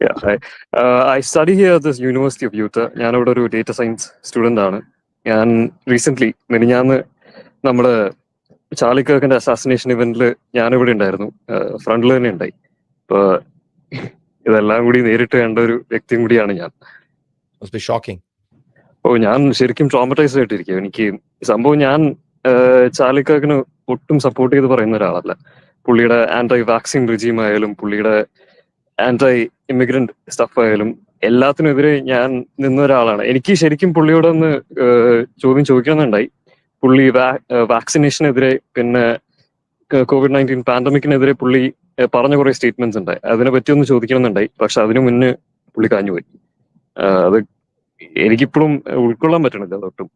Yeah, hi. I study here at this University of Utah. ഞാനിവിടെ ഒരു data science student ആണ്. ഞാൻ recently മിനിഞ്ഞാന്ന് നമ്മുടെ ചാർലി കിർക്കിന്റെ അസാസിനേഷൻ ഇവന്റിൽ ഞാനിവിടെ ഉണ്ടായിരുന്നു, ഫ്രണ്ടിൽ തന്നെ ഉണ്ടായി. അപ്പോൾ ഇതെല്ലാം കൂടി നേരിട്ട് കണ്ട ഒരു വ്യക്തിയും കൂടിയാണ് ഞാൻ. ഷോക്കിംഗ്. ഞാൻ ശരിക്കും ട്രോമറ്റൈസ് ആയിട്ടിരിക്കും. എനിക്ക് സംഭവം ഞാൻ ചാർലി കിർക്കിന് ഒട്ടും സപ്പോർട്ട് ചെയ്ത് പറയുന്ന ഒരാളല്ല. പുള്ളിയുടെ ആന്റൈ വാക്സിൻ റിജീം ആയാലും പുള്ളിയുടെ ആന്റൈ ഇമിഗ്രന്റ് സ്റ്റഫ് ആയാലും എല്ലാത്തിനെതിരെ ഞാൻ നിന്ന ഒരാളാണ്. എനിക്ക് ശരിക്കും പുള്ളിയോടൊന്ന് ചോദ്യം ചോദിക്കണമെന്നുണ്ടായി. പുള്ളി വാക്സിനേഷനെതിരെ പിന്നെ COVID-19 പാൻഡമിക്കിനെതിരെ പുള്ളി പറഞ്ഞ കുറെ സ്റ്റേറ്റ്മെന്റ്സ് ഉണ്ടായി. അതിനെ പറ്റി ഒന്ന് ചോദിക്കണമെന്നുണ്ടായി. പക്ഷെ അതിനു മുന്നേ പുള്ളി കാഞ്ഞുപോയി. അത് എനിക്കിപ്പോഴും ഉൾക്കൊള്ളാൻ പറ്റണില്ല അതൊട്ടും.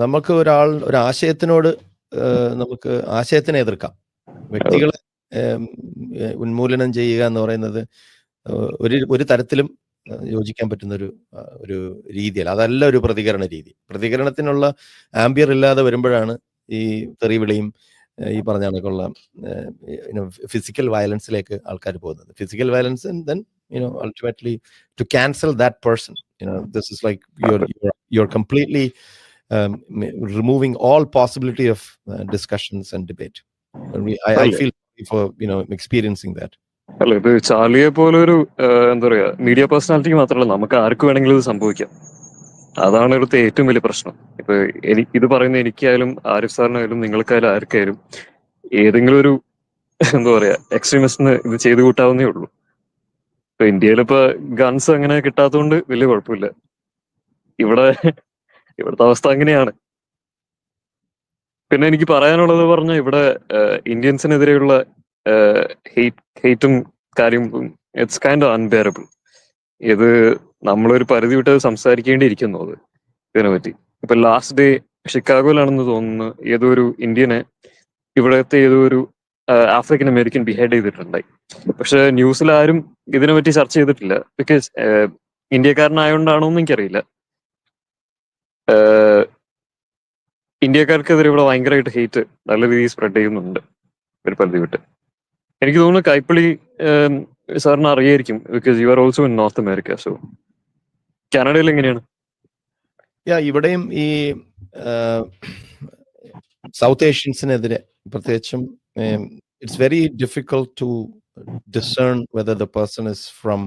നമുക്ക് ഒരു ആശയത്തിനോട് നമുക്ക് ആശയത്തിനെ എതിർക്കാം. വ്യക്തികളെ ഉന്മൂലനം ചെയ്യുക എന്ന് പറയുന്നത് ഒരു തരത്തിലും യോജിക്കാൻ പറ്റുന്ന ഒരു രീതിയല്ല. അതല്ല ഒരു പ്രതികരണ രീതി. പ്രതികരണത്തിനുള്ള ആംബിയർ ഇല്ലാതെ വരുമ്പോഴാണ് ഈ തെറിവിളിയും ഈ പറഞ്ഞ കണക്കുള്ള ഫിസിക്കൽ വയലൻസിലേക്ക് ആൾക്കാർ പോകുന്നത്. Physical violence and then ultimately to cancel that person, this is like you're completely removing all possibility of discussions and debate. I feel for experiencing that. അല്ല, ഇത് ചാർലിയെ പോലെ ഒരു എന്താ പറയാ മീഡിയ പേഴ്സണാലിറ്റിക്ക് മാത്രമല്ല, നമുക്ക് ആർക്ക് വേണമെങ്കിലും ഇത് സംഭവിക്കാം. അതാണ് ഇവിടുത്തെ ഏറ്റവും വലിയ പ്രശ്നം. ഇപ്പൊ ഇത് പറയുന്ന എനിക്കായാലും ആരിഫ് സാറിനായാലും നിങ്ങൾക്കായാലും ആർക്കായാലും ഏതെങ്കിലും ഒരു എന്താ പറയാ എക്സ്ട്രീമിസ്റ്റിന് ഇത് ചെയ്തു കൂട്ടാവുന്നേ ഉള്ളൂ. ഇപ്പൊ ഇന്ത്യയിലിപ്പോ ഗൺസ് അങ്ങനെ കിട്ടാത്തതുകൊണ്ട് വലിയ കുഴപ്പമില്ല. ഇവിടുത്തെ അവസ്ഥ അങ്ങനെയാണ്. പിന്നെ എനിക്ക് പറയാനുള്ളത് പറഞ്ഞാൽ ഇവിടെ ഇന്ത്യൻസിനെതിരെയുള്ള ഹെയ്റ്റും കാര്യവും ഇറ്റ്സ് കൈൻഡ് ഓഫ് അൺബെയറബിൾ. ഇത് നമ്മളൊരു പരിധി വിട്ട് സംസാരിക്കേണ്ടിയിരിക്കുന്നു അത് ഇതിനെ പറ്റി. ഇപ്പൊ ലാസ്റ്റ് ഡേ ഷിക്കാഗോയിലാണെന്ന് തോന്നുന്നു ഏതോ ഒരു ഇന്ത്യനെ ഇവിടത്തെ ഏതോ ഒരു ആഫ്രിക്കൻ അമേരിക്കൻ ബിഹേവ് ചെയ്തിട്ടുണ്ടായി. പക്ഷെ ന്യൂസിൽ ആരും ഇതിനെ പറ്റി ചർച്ച ചെയ്തിട്ടില്ല. ബിക്കോസ് ഇന്ത്യക്കാരനായോണ്ടാണോന്ന് എനിക്കറിയില്ല. ഇന്ത്യക്കാർക്കെതിരെ ഇവിടെ ഭയങ്കരമായിട്ട് ഹെയ്റ്റ് നല്ല രീതിയിൽ സ്പ്രെഡ് ചെയ്യുന്നുണ്ട് ഒരു പരിധി വിട്ട്. എനിക്ക് തോന്നുന്നു കൈപ്പള്ളി സാറിന് അറിയായിരിക്കും, because you are also in North America. So കാനഡയിൽ എങ്ങനെയാണ്? ഇവിടെയും ഈ സൗത്ത് ഏഷ്യൻസിനെതിരെ പ്രത്യേകിച്ചും it's very difficult to discern whether the person is from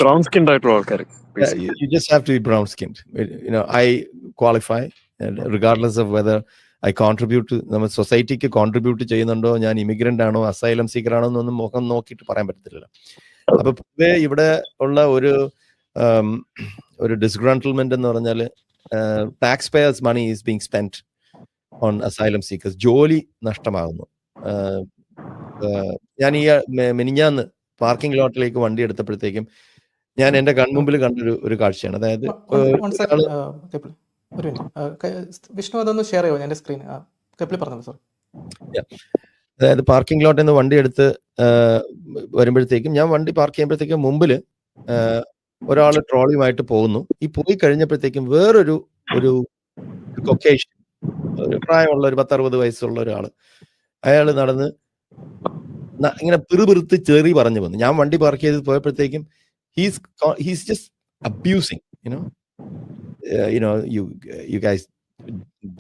brown skinned ആയിട്ടുള്ള ആൾക്കാർ. You just have to be brown skinned. I qualify regardless of whether I contribute to നമ്മുടെ സൊസൈറ്റിക്ക് കോൺട്രിബ്യൂട്ട് ചെയ്യുന്നുണ്ടോ, ഞാൻ ഇമിഗ്രന്റ് ആണോ അസൈലം സീക്കർ ആണോ എന്നൊന്നും മുഖം നോക്കിയിട്ട് പറയാൻ പറ്റത്തില്ല. അപ്പൊ പൊതുവെ ഇവിടെ ഉള്ള ഒരു ഡിസ്ഗ്രാൻറ്റിൽമെന്റ് എന്ന് പറഞ്ഞാൽ tax payers money is being spend on asylum seekers. ജോലി നഷ്ടമാകുന്നു. ഞാൻ ഈ മിനിഞ്ഞാന്ന് പാർക്കിംഗ് ലോട്ടിലേക്ക് വണ്ടി എടുത്തപ്പോഴത്തേക്കും ഞാൻ എന്റെ കൺമുമ്പിൽ കണ്ടൊരു കാഴ്ചയാണ്. അതായത് വിഷ്ണു അതൊന്ന് ഷെയർ ചെയ്യുമോ എന്റെ സ്ക്രീൻ? പറഞ്ഞു സർ. അതായത് പാർക്കിംഗ് ലോട്ടിൽ നിന്ന് വണ്ടി എടുത്ത് വരുമ്പോഴത്തേക്കും ഞാൻ വണ്ടി പാർക്ക് ചെയ്യുമ്പോഴത്തേക്കും മുമ്പിൽ ഒരാൾ ട്രോളിയുമായിട്ട് പോകുന്നു. ഈ പോയി കഴിഞ്ഞപ്പോഴത്തേക്കും വേറൊരു കൊക്കേഷ്യൻ, ഒരു പ്രായമുള്ള ഒരു 10-60 വയസ്സുള്ള ഒരാള്, അയാൾ നടന്ന് ഇങ്ങനെ പിറുപിറുത്ത് ചെറി പറഞ്ഞു വന്നു. ഞാൻ വണ്ടി പാർക്ക് ചെയ്ത് പോയപ്പോഴത്തേക്കും he's just abusing, you guys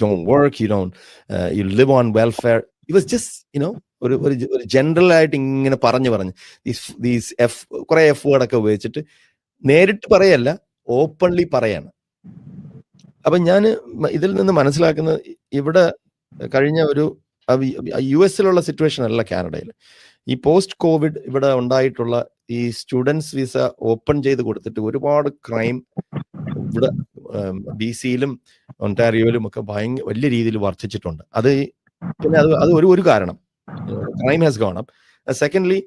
don't work, you live on welfare. It was just ഒരു ജനറൽ ആയിട്ട് ഇങ്ങനെ പറഞ്ഞു these കുറെ എഫ് വേർഡൊക്കെ ഉപയോഗിച്ചിട്ട് നേരിട്ട് പറയല്ല, ഓപ്പൺലി പറയാണ്. അപ്പൊ ഞാൻ ഇതിൽ നിന്ന് മനസ്സിലാക്കുന്നത് ഇവിടെ കഴിഞ്ഞ US-ലുള്ള സിറ്റുവേഷൻ അല്ല കാനഡയിൽ. ഈ പോസ്റ്റ് കോവിഡ് ഇവിടെ ഉണ്ടായിട്ടുള്ള ഈ സ്റ്റുഡൻസ് വിസ ഓപ്പൺ ചെയ്ത് കൊടുത്തിട്ട് ഒരുപാട് ക്രൈം ഇവിടെ BC-യിലും ഒണ്ടാരിയോയിലും ഒക്കെ വലിയ രീതിയിൽ വർദ്ധിച്ചിട്ടുണ്ട്. പിന്നെ അത് ഒരു കാരണം, crime has gone up. Secondly,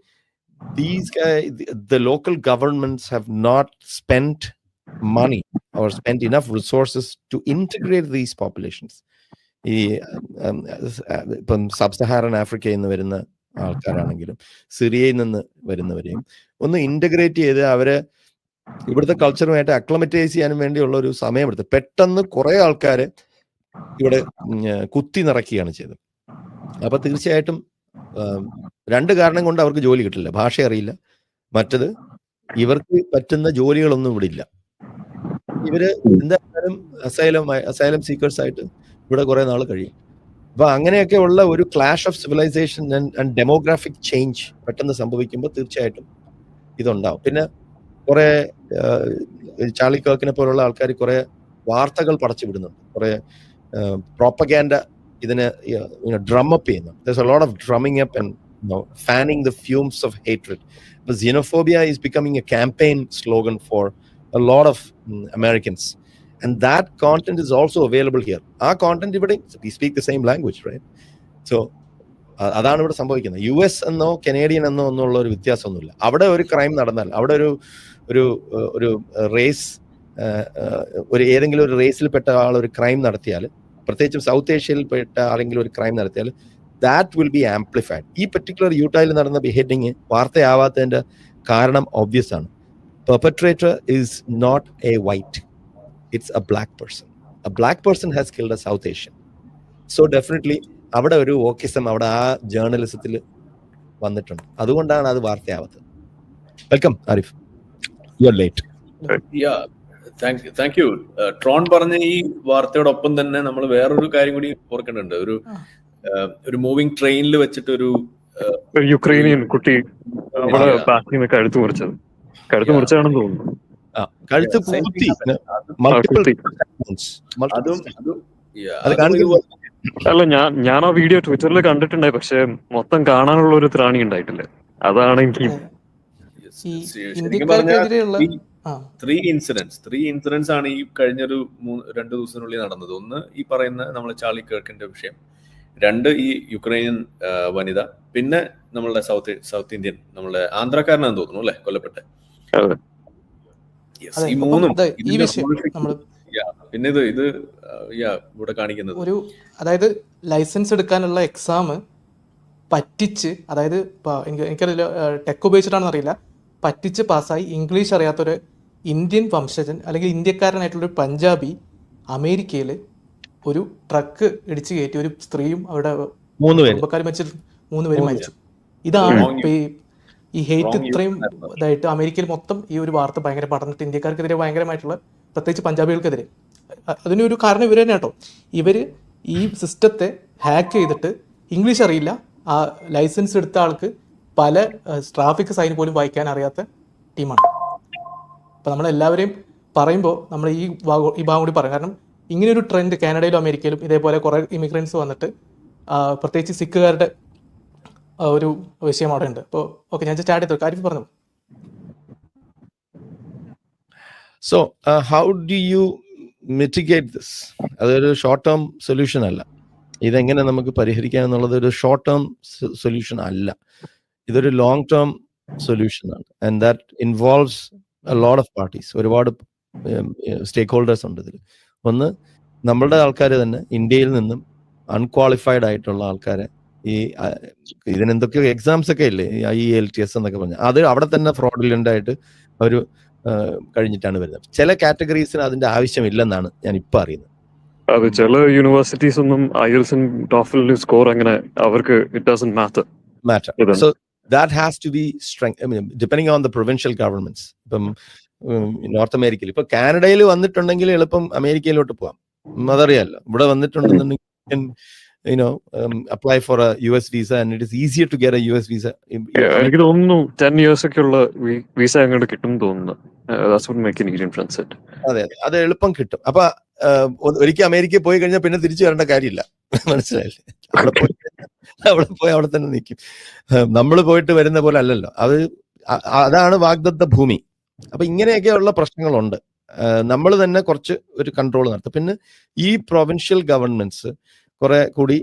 the local governments have not spent money or spent enough resources to integrate these populations. ഈ ഇപ്പം സബ്-സഹാറൻ ആഫ്രിക്കയിൽ നിന്ന് വരുന്ന ആൾക്കാരാണെങ്കിലും സിറിയയിൽ നിന്ന് വരുന്നവരെയും ഒന്ന് ഇന്റഗ്രേറ്റ് ചെയ്ത് അവരെ ഇവിടുത്തെ കൾച്ചറുമായിട്ട് അക്ലമറ്റൈസ് ചെയ്യാനും വേണ്ടിയുള്ള ഒരു സമയമെടുത്ത് പെട്ടെന്ന് കുറെ ആൾക്കാരെ ഇവിടെ കുത്തി നിറയ്ക്കുകയാണ് ചെയ്തത്. അപ്പൊ തീർച്ചയായിട്ടും രണ്ട് കാരണം കൊണ്ട് അവർക്ക് ജോലി കിട്ടില്ല. ഭാഷ അറിയില്ല, മറ്റത് ഇവർക്ക് പറ്റുന്ന ജോലികളൊന്നും ഇവിടെ ഇല്ല. ഇവര് എന്തായാലും അസൈലം സീക്കേഴ്സ് ആയിട്ട് ഇവിടെ കുറെ നാൾ കഴിയും. അപ്പൊ അങ്ങനെയൊക്കെ ഉള്ള ഒരു clash of civilisation and demographic change പെട്ടെന്ന് സംഭവിക്കുമ്പോൾ തീർച്ചയായിട്ടും ഇതുണ്ടാവും. പിന്നെ കുറെ ചാർലി കർക്കിനെ പോലുള്ള ആൾക്കാർ കുറെ വാർത്തകൾ പടച്ചു വിടുന്നുണ്ട്, കുറെ പ്രോപ്പഗാൻഡ ഇതിനെ ഡ്രം അപ്പ് ചെയ്യുന്നുണ്ട്. There's a lot of drumming up and fanning the fumes of hatred. But xenophobia is becoming a campaign slogan for a lot of Americans, and that content is also available here. Our content ഇവിടെ, we speak the same language, right? So അതാണ് ഇവിടെ സംഭവിക്കുന്നത്. US എന്നോ Canadian എന്നോ എന്നുള്ള ഒരു വ്യത്യാസമൊന്നുമില്ല. അവിടെ ഒരു ക്രൈം നടന്നാൽ, അവിടെ ഒരു റേസ്, ഒരു ഏതെങ്കിലും ഒരു റേസിൽപ്പെട്ട ആൾ ഒരു ക്രൈം നടത്തിയാൽ, പ്രത്യേകിച്ചും സൗത്ത് ഏഷ്യയിൽ പെട്ട ആരെങ്കിലും ഒരു ക്രൈം നടത്തിയാൽ ദാറ്റ് വിൽ ബി ആംപ്ലിഫൈഡ്. ഈ പർട്ടിക്കുലർ യൂട്ടയിൽ നടന്ന ബിഹേഡിങ് വാർത്തയാവാത്തതിന്റെ കാരണം ഒബ്വിയസ് ആണ്. Perpetrator is not a white, it's a black person. A black person has killed a South Asian. So definitely അവിടെ ഒരു വോക്കിസം അവിടെ ആ ജേർണലിസത്തിൽ വന്നിട്ടുണ്ട്. അതുകൊണ്ടാണ് അത് വാർത്തയാവാത്തത്. Welcome Arif, you are late. Thank you. ട്രോൺ പറഞ്ഞ ഈ വാർത്തയോടൊപ്പം തന്നെ നമ്മൾ വേറൊരു കാര്യം കൂടി ഓർക്കേണ്ടതുണ്ട്. ഒരു മൂവിംഗ് ട്രെയിനിൽ വെച്ചിട്ട് ഒരു യുക്രൈനിയൻ കുട്ടി അവിടെ ബാക്കിൽ നിന്ന് കഴുത്ത് മുറിച്ചാണെന്ന് തോന്നുന്നു. അല്ല, ഞാൻ ആ വീഡിയോ ട്വിറ്ററിൽ കണ്ടിട്ടുണ്ടായി, പക്ഷെ മൊത്തം കാണാനുള്ള ഒരു ത്രാണി ഉണ്ടായിട്ടില്ല. അതാണ് എനിക്ക് ത്രീ ഇൻസിഡൻസ് ആണ് ഈ കഴിഞ്ഞൊരു 2 ദിവസത്തിനുള്ളിൽ നടന്നത്. ഒന്ന് ഈ പറയുന്ന നമ്മളെ ചാർലി കർക്കിന്റെ വിഷയം, 2 ഈ യുക്രൈനിയൻ വനിത, പിന്നെ നമ്മളുടെ സൗത്ത് ഇന്ത്യൻ നമ്മളുടെ ആന്ധ്രാക്കാരനാന്ന് തോന്നുന്നു അല്ലെ കൊല്ലപ്പെട്ടെ. ഈ മൂന്നും പിന്നെ ഇത് ഇവിടെ കാണിക്കുന്നത് അതായത് ലൈസൻസ് എടുക്കാനുള്ള എക്സാം പറ്റിച്ച്, അതായത് എനിക്കറിയില്ല ടെക് ഉപയോഗിച്ചിട്ടാണെന്ന് അറിയില്ല, പറ്റിച്ച് പാസ്സായി ഇംഗ്ലീഷ് അറിയാത്തൊരു ഇന്ത്യൻ വംശജൻ അല്ലെങ്കിൽ ഇന്ത്യക്കാരനായിട്ടുള്ളൊരു പഞ്ചാബി അമേരിക്കയിൽ ഒരു ട്രക്ക് ഇടിച്ചു കയറ്റി ഒരു സ്ത്രീയും അവിടെ കുടുംബക്കാർ മരിച്ചു, 3 പേരും മരിച്ചു. ഇതാണ് ഇപ്പൊ ഈ ഹെയ്റ്റ് ഇത്രയും ഇതായിട്ട് അമേരിക്കയിൽ മൊത്തം ഈ ഒരു വാർത്ത ഭയങ്കര പഠനത്തിൽ ഇന്ത്യക്കാർക്കെതിരെ ഭയങ്കരമായിട്ടുള്ള, പ്രത്യേകിച്ച് പഞ്ചാബികൾക്കെതിരെ. അതിനൊരു കാരണം ഇവർ തന്നെ കേട്ടോ. ഇവര് ഈ സിസ്റ്റത്തെ ഹാക്ക് ചെയ്തിട്ട് ഇംഗ്ലീഷ് അറിയില്ല, ആ ലൈസൻസ് എടുത്ത ആൾക്ക് പല ട്രാഫിക് സൈൻ പോലും വായിക്കാൻ അറിയാത്ത ടീമാണ്. അപ്പം നമ്മളെല്ലാവരെയും പറയുമ്പോൾ നമ്മൾ ഈ ഭാഗം കൂടി പറയും. കാരണം ഇങ്ങനെയൊരു ട്രെൻഡ് കാനഡയിലും അമേരിക്കയിലും ഇതേപോലെ കുറേ ഇമിഗ്രൻസ് വന്നിട്ട് പ്രത്യേകിച്ച് സിഖുകാരുടെ ഒരു വിഷയം അവിടെ ഉണ്ട്. അപ്പോൾ ഓക്കെ, ഞാൻ സ്റ്റാർട്ട് ചെയ്തു. കാര്യം പറഞ്ഞു. So how do you mitigate this? അതൊരു ഷോർട്ട് ടേം സൊല്യൂഷൻ അല്ല. ഇതെങ്ങനെ നമുക്ക് പരിഹരിക്കാം എന്നുള്ളത് ഒരു ഷോർട്ട് ടേം സൊല്യൂഷൻ അല്ല, ഇതൊരു ലോങ് ടേം സൊല്യൂഷൻ ആണ്. And that involves a lot of parties. ഒരുപാട് സ്റ്റേക്ക് ഹോൾഡേഴ്സ് ഉണ്ട് ഇതിൽ. ഒന്ന്, നമ്മളുടെ ആൾക്കാർ തന്നെ ഇന്ത്യയിൽ നിന്നും അൺക്വാളിഫൈഡ് ആയിട്ടുള്ള ആൾക്കാരെ, ഈ ഇതിനെന്തൊക്കെയോ എക്സാംസ് ഒക്കെ ഇല്ലേ, IELTS എന്നൊക്കെ പറഞ്ഞാൽ, അത് അവിടെ തന്നെ ഫ്രോഡുലന്റ് ആയിട്ട് അവർ കഴിഞ്ഞിട്ടാണ് വരുന്നത്. ചില കാറ്റഗറീസിന് അതിന്റെ ആവശ്യമില്ലെന്നാണ് ഞാൻ ഇപ്പൊ അറിയുന്നത്. അത് ചില യൂണിവേഴ്സിറ്റീസ് ഒന്നും IELTS TOEFL സ്കോർ അങ്ങനെ അവർക്ക് it doesn't matter. So that has to be strength, I mean, depending on the provincial governments. ഇപ്പം നോർത്ത് അമേരിക്കയിൽ, ഇപ്പൊ കാനഡയിൽ വന്നിട്ടുണ്ടെങ്കിൽ എളുപ്പം അമേരിക്കയിലോട്ട് പോകാം, അതറിയാമല്ലോ. ഇവിടെ വന്നിട്ടുണ്ടെന്നുണ്ടെങ്കിൽ apply for a US visa and it is easier to get a US visa. എനിക്ക് തോന്നുന്നു 10 years ഒക്കെ ഉള്ള വിസ അങ്ങോട്ട് കിട്ടും തോന്നുന്നു. അതെ, അത് എളുപ്പം കിട്ടും. അപ്പൊ ഒരിക്കൽ അമേരിക്കയിൽ പോയി കഴിഞ്ഞാൽ പിന്നെ തിരിച്ചു വരേണ്ട കാര്യമില്ല, മനസ്സിലായില്ലേ? അവിടെ പോയി അവിടെ തന്നെ നിൽക്കും. നമ്മൾ പോയിട്ട് വരുന്ന പോലെ അല്ലല്ലോ അത്. അതാണ് വാഗ്ദത്ത ഭൂമി. അപ്പൊ ഇങ്ങനെയൊക്കെയുള്ള പ്രശ്നങ്ങളുണ്ട്. നമ്മൾ തന്നെ കുറച്ച് ഒരു കൺട്രോൾ നടത്തും. പിന്നെ ഈ പ്രൊവിൻഷ്യൽ ഗവൺമെന്റ്സ് കുറെ കൂടി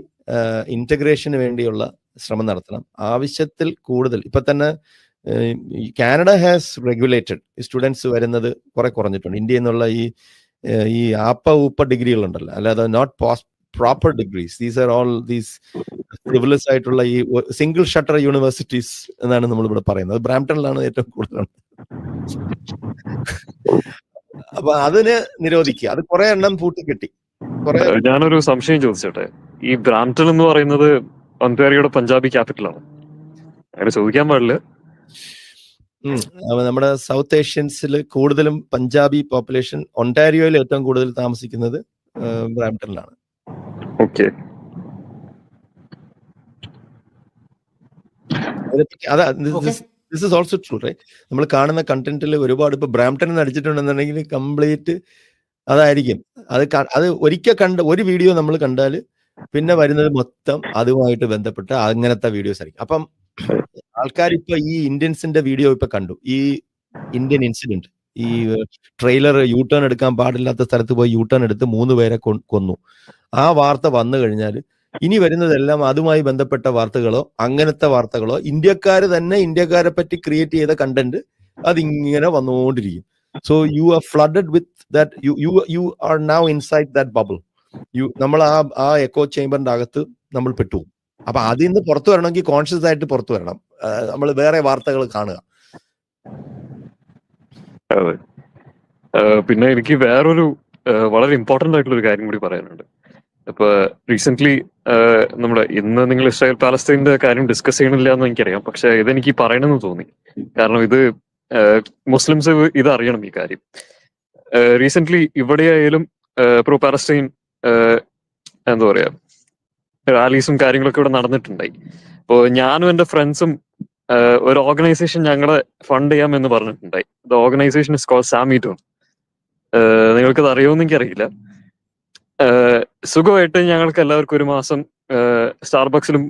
ഇന്റഗ്രേഷന് വേണ്ടിയുള്ള ശ്രമം നടത്തണം. ആവശ്യത്തിൽ കൂടുതൽ ഇപ്പൊ തന്നെ കാനഡ ഹാസ് റെഗുലേറ്റഡ് സ്റ്റുഡൻസ് വരുന്നത് കുറെ കുറഞ്ഞിട്ടുണ്ട്. ഇന്ത്യയിൽ നിന്നുള്ള ഈ ഊപ്പ ഡിഗ്രികളുണ്ടല്ലോ, അല്ലാതെ not proper degrees. These are all these frivolous ആയിട്ടുള്ള ഈ സിംഗിൾ ഷട്ടർ യൂണിവേഴ്സിറ്റീസ് എന്നാണ് നമ്മൾ ഇവിടെ പറയുന്നത്. ബ്രാംപ്ടണിലാണ് ഏറ്റവും കൂടുതലുണ്ട്. അപ്പൊ അതിന് നിരോധിക്കുക. അത് കുറെ എണ്ണം പൂട്ടിക്കെട്ടി. ഞാനൊരു സംശയം ചോദിച്ചോട്ടെ. ഈ ബ്രാംപ്ടൺ എന്ന് പറയുന്നത് ഒന്റാരിയോയുടെ പഞ്ചാബി ക്യാപിറ്റലാണ്. അങ്ങനെ ചോദിക്കാൻ പാടില്ല. നമ്മുടെ സൗത്ത് ഏഷ്യൻസിൽ കൂടുതലും പഞ്ചാബി പോപ്പുലേഷൻ ഒണ്ടാരിയോയിൽ ഏറ്റവും കൂടുതൽ താമസിക്കുന്നത് ബ്രാംപ്ടണിലാണ്. Okay, this is also true right. നമ്മൾ കാണുന്ന കണ്ടന്റിൽ ഒരുപാട് ഇപ്പൊ ബ്രാംപ്ടൺ അടിച്ചിട്ടുണ്ടെന്നുണ്ടെങ്കിൽ കംപ്ലീറ്റ് അതായിരിക്കും. അത് ഒരിക്കൽ കണ്ട ഒരു വീഡിയോ നമ്മൾ കണ്ടാൽ പിന്നെ വരുന്നത് മൊത്തം അതുമായിട്ട് ബന്ധപ്പെട്ട അങ്ങനത്തെ വീഡിയോസ് ആയിരിക്കും. അപ്പം ആൾക്കാർ ഇപ്പൊ ഈ ഇന്ത്യൻസിന്റെ വീഡിയോ ഇപ്പൊ കണ്ടു, ഈ ഇന്ത്യൻ ഇൻസിഡന്റ്, ഈ ട്രെയിലർ യൂ ടേൺ എടുക്കാൻ പാടില്ലാത്ത സ്ഥലത്ത് പോയി യൂ ടേൺ എടുത്ത് 3 പേരെ കൊന്നു. ആ വാർത്ത വന്നു കഴിഞ്ഞാൽ ഇനി വരുന്നതെല്ലാം അതുമായി ബന്ധപ്പെട്ട വാർത്തകളോ അങ്ങനത്തെ വാർത്തകളോ ഇന്ത്യക്കാരെ പറ്റി ക്രിയേറ്റ് ചെയ്ത കണ്ടന്റ് അതിങ്ങനെ വന്നുകൊണ്ടിരിക്കും. So you are flooded with that, you are now inside that bubble. നമ്മൾ ആ എക്കോ ചേംബറിന്റെ അകത്ത് നമ്മൾ പെട്ടു. അപ്പൊ അതിൽ നിന്ന് പുറത്തു വരണമെങ്കിൽ കോൺഷ്യസ് ആയിട്ട് പുറത്തു വരണം. നമ്മൾ വേറെ വാർത്തകൾ കാണുക. അതെ. പിന്നെ എനിക്ക് വേറൊരു വളരെ ഇമ്പോർട്ടന്റ് ആയിട്ടുള്ള ഒരു കാര്യം കൂടി പറയാനുണ്ട്. ഇപ്പൊ റീസെന്റ് നമ്മുടെ ഇന്ന് നിങ്ങൾ ഇസ്രായേൽ പാലസ്തീന്റെ കാര്യം ഡിസ്കസ് ചെയ്യണില്ല എന്ന് എനിക്കറിയാം. പക്ഷെ ഇതെനിക്ക് പറയണമെന്ന് തോന്നി. കാരണം ഇത് മുസ്ലിംസ് ഇത് അറിയണം ഈ കാര്യം. റീസെന്റ് ഇവിടെയായാലും പ്രോ പാലസ്തീൻ എന്താ പറയാ റാലീസും കാര്യങ്ങളൊക്കെ ഇവിടെ നടന്നിട്ടുണ്ടായി. അപ്പോൾ ഞാനും എൻ്റെ ഫ്രണ്ട്സും ഒരു ഓർഗനൈസേഷൻ ഞങ്ങളെ ഫണ്ട് ചെയ്യാമെന്ന് പറഞ്ഞിട്ടുണ്ടായി. ദ ഓർഗനൈസേഷൻ ഇസ് കോൾഡ് സാമിറ്റോൺ. നിങ്ങൾക്കത് അറിയുമെന്ന് എനിക്കറിയില്ല. സുഖമായിട്ട് ഞങ്ങൾക്ക് എല്ലാവർക്കും ഒരു മാസം സ്റ്റാർബക്സിലും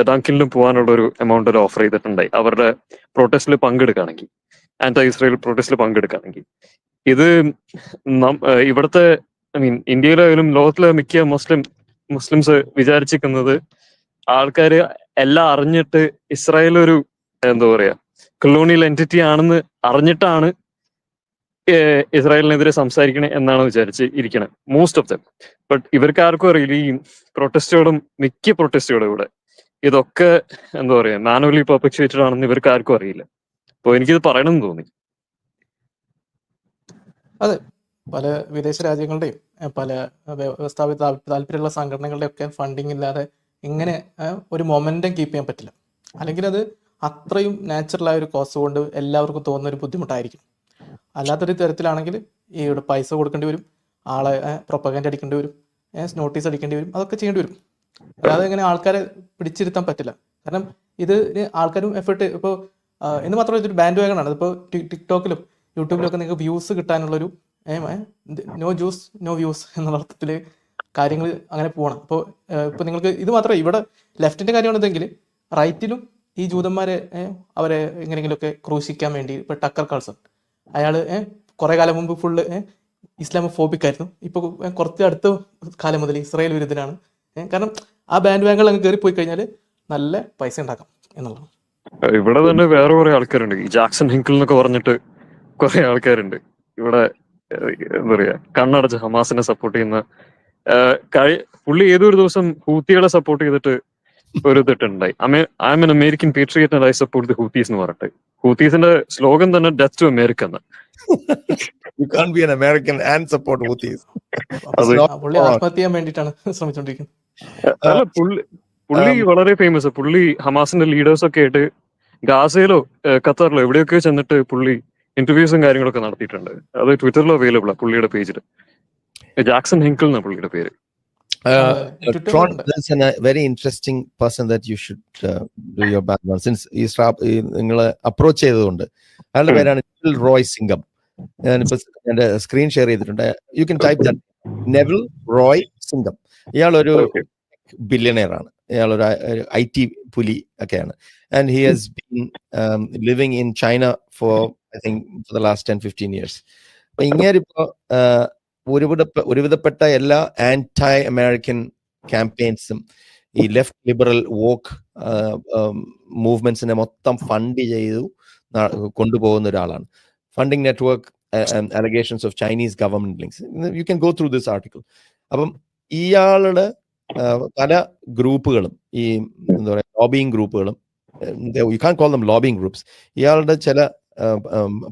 ഡങ്കിനിലും പോകാനുള്ള ഒരു എമൗണ്ട് ഓഫർ ചെയ്തിട്ടുണ്ടായി, അവരുടെ പ്രൊട്ടസ്റ്റിൽ പങ്കെടുക്കുകയാണെങ്കിൽ, ആന്റി ഇസ്രായേൽ പ്രൊട്ടസ്റ്റിൽ പങ്കെടുക്കുകയാണെങ്കിൽ. ഇത് ഇവിടുത്തെ ഇന്ത്യയിലായാലും ലോകത്തിലെ മിക്ക മുസ്ലിംസ് വിചാരിച്ചിരിക്കുന്നത് ആൾക്കാര് എല്ലാം അറിഞ്ഞിട്ട് ഇസ്രായേൽ ഒരു എന്താ പറയാ കൊളോണിയൽ എൻറ്റിറ്റി ആണെന്ന് അറിഞ്ഞിട്ടാണ് ഇസ്രായേലിനെതിരെ സംസാരിക്കണേ എന്നാണ് വിചാരിച്ച് ഇരിക്കണേ മോസ്റ്റ് ഓഫ് ദം. ബട്ട് ഇവർക്ക് ആർക്കും അറിയില്ല ഈ മിക്ക പ്രൊട്ടസ്റ്റുകളും ഇവിടെ ഇതൊക്കെ എന്താ പറയാ മാനുവലി പെർപെച്വേറ്റഡ് ആണെന്ന് ഇവർക്ക് ആർക്കും അറിയില്ല. അപ്പോൾ എനിക്കിത് പറയണമെന്ന് തോന്നി. അതെ, പല വിദേശ രാജ്യങ്ങളുടെയും പല വ്യവസ്ഥാപിത താല്പര്യമുള്ള സംഘടനകളുടെയും ഒക്കെ ഫണ്ടിങ് ഇല്ലാതെ ഇങ്ങനെ ഒരു മൊമെന്റം കീപ്പ് ചെയ്യാൻ പറ്റില്ല. അല്ലെങ്കിൽ അത് അത്രയും നാച്ചുറലായ ഒരു കോസ് കൊണ്ട് എല്ലാവർക്കും തോന്നുന്ന ഒരു ബുദ്ധിമുട്ടായിരിക്കും. അല്ലാത്തൊരു തരത്തിലാണെങ്കിൽ ഈ ഇവിടെ പൈസ കൊടുക്കേണ്ടി വരും, ആളെ പ്രൊപ്പഗൻഡ അടിക്കേണ്ടി വരും, നോട്ടീസ് അടിക്കേണ്ടി വരും, അതൊക്കെ ചെയ്യേണ്ടി വരും. അല്ലാതെ ഇങ്ങനെ ആൾക്കാരെ പിടിച്ചിരുത്താൻ പറ്റില്ല. കാരണം ഇത് ആൾക്കാരും എഫേർട്ട് ഇപ്പോൾ എന്ന് മാത്രമല്ല ഇതൊരു ബാൻഡ് വാഗണാണ്. ഇതിപ്പോൾ ടിക്ടോക്കിലും യൂട്യൂബിലും ഒക്കെ നിങ്ങൾക്ക് വ്യൂസ് കിട്ടാനുള്ളൊരു നോ ജ്യൂസ് നോ വ്യൂസ് എന്നുള്ള അർത്ഥത്തിൽ കാര്യങ്ങൾ അങ്ങനെ പോകണം. ഇപ്പോൾ നിങ്ങൾക്ക് ഇത് മാത്രമേ ഇവിടെ ലെഫ്റ്റിൻ്റെ കാര്യമാണിതെങ്കിൽ റൈറ്റിലും ഈ ജൂതന്മാരെ അവരെ എങ്ങനെയെങ്കിലുമൊക്കെ ക്രൂശിക്കാൻ വേണ്ടി ഇപ്പോൾ ടക്കർ കാൾസൺ അയാൾ കുറേ കാലം മുമ്പ് ഫുള്ള് ഇസ്ലാമോഫോബിക് ആയിരുന്നു. ഇപ്പോൾ കുറച്ച് അടുത്ത കാലം മുതൽ ഇസ്രായേൽ വിരുദ്ധനാണ്. കാരണം ആ ബാൻഡ് വാഗങ്ങൾ അങ്ങ് കയറിപ്പോയി കഴിഞ്ഞാൽ നല്ല പൈസ ഉണ്ടാക്കാം എന്നുള്ളതാണ്. ഇവിടെ തന്നെ വേറെ കുറെ ആൾക്കാരുണ്ട്. ഈ ജാക്സൺ ഹിങ്കിൾ എന്നൊക്കെ പറഞ്ഞിട്ട് കുറെ ആൾക്കാരുണ്ട് ഇവിടെ. എന്താ പറയാ കണ്ണടച്ച് ഹമാസിനെ സപ്പോർട്ട് ചെയ്യുന്ന പുള്ളി ഏതൊരു ദിവസം ഹൂത്തികളെ സപ്പോർട്ട് ചെയ്തിട്ട് ഒരു ഇതിട്ടുണ്ടായി. I am an American patriot and I support the Houthis എന്ന് പറഞ്ഞിട്ട്. ഹൂത്തീസിന്റെ സ്ലോഗൻ തന്നെ ഡെത്ത് ടു അമേരിക്ക എന്ന്. You can't be an American and support Houthis. പുള്ളി ആത്മഹത്യ ചെയ്യാൻ വേണ്ടിയിട്ടാണ് ശ്രമിച്ചുകൊണ്ടിരിക്കുന്നത്. അല്ല, പുള്ളി വളരെ ഫേമസ്. പുള്ളി ഹമാസിന്റെ ലീഡേഴ്സ് ഒക്കെ ആയിട്ട് ഗാസയിലോ ഖത്തറിലോ എവിടെയൊക്കെ ചെന്നിട്ട് പുള്ളി ഇന്റർവ്യൂസും കാര്യങ്ങളൊക്കെ നടത്തിയിട്ടുണ്ട്. അത് ട്വിറ്ററിലോ അവൈലബിൾ ആ പുള്ളിയുടെ പേജിൽ. ജാക്സൺ ഹിങ്കിൾ എന്നാണ് പുള്ളിയുടെ പേര്. Tron is a very interesting person that you should do your background. Since നിങ്ങളെ അപ്രോച്ച് ചെയ്തതുകൊണ്ട് അയാളുടെ പേരാണ് റോയ് സിംഗം. ഞാനിപ്പോ എന്റെ സ്ക്രീൻ ഷെയർ ചെയ്തിട്ടുണ്ട്. You can type that, Neville Roy Singham. ഇയാളൊരു ബില്യണയർ ആണ്. ഇയാളൊരു IT പുലി ഒക്കെയാണ്. And he has been living in China for I think for the last 10-15 years. അപ്പൊ ഇങ്ങേരിപ്പോ ഒരുവിധപ്പെട്ട എല്ലാ ആന്റൈ അമേരിക്കൻ ക്യാമ്പയിൻസും ഈ ലെഫ്റ്റ് ലിബറൽ വോക്ക് മൂവ്മെന്റ്സിനെ മൊത്തം ഫണ്ട് ചെയ്തു കൊണ്ടുപോകുന്ന ഒരാളാണ്. Funding network allegations of Chinese government links. You can go through this article. അപ്പം ഇയാളുടെ പല ഗ്രൂപ്പുകളും ഈ എന്താ പറയുക ലോബിയിങ് ഗ്രൂപ്പുകളും, you can call them lobbying groups. ഇയാളുടെ ചില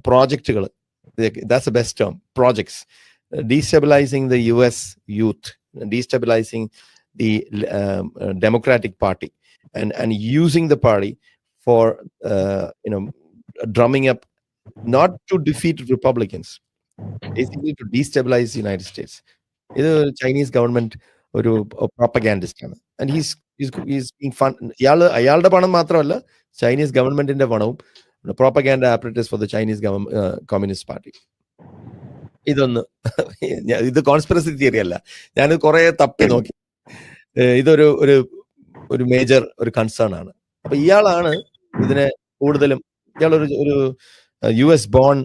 പ്രോജക്റ്റുകൾ, that's a best term, projects destabilizing the US youth, destabilizing the Democratic Party, and using the party for drumming up, not to defeat Republicans, basically to destabilize the United States. ഇത് Chinese government ഒരു propagandist ആണ്. And he's being fun. അയാളുടെ പണം മാത്രമല്ല, Chinese ഗവൺമെന്റിന്റെ പണവും propaganda apparatus for the Chinese communist party. ഇത് conspiracy theory അല്ല, ഞാൻ കുറെ തപ്പി നോക്കി. ഇതൊരു ഒരു മേജർ ഒരു കൺസേൺ ആണ്. അപ്പൊ ഇയാളാണ് ഇതിനെ കൂടുതലും. ഇയാളൊരു US ബോൺ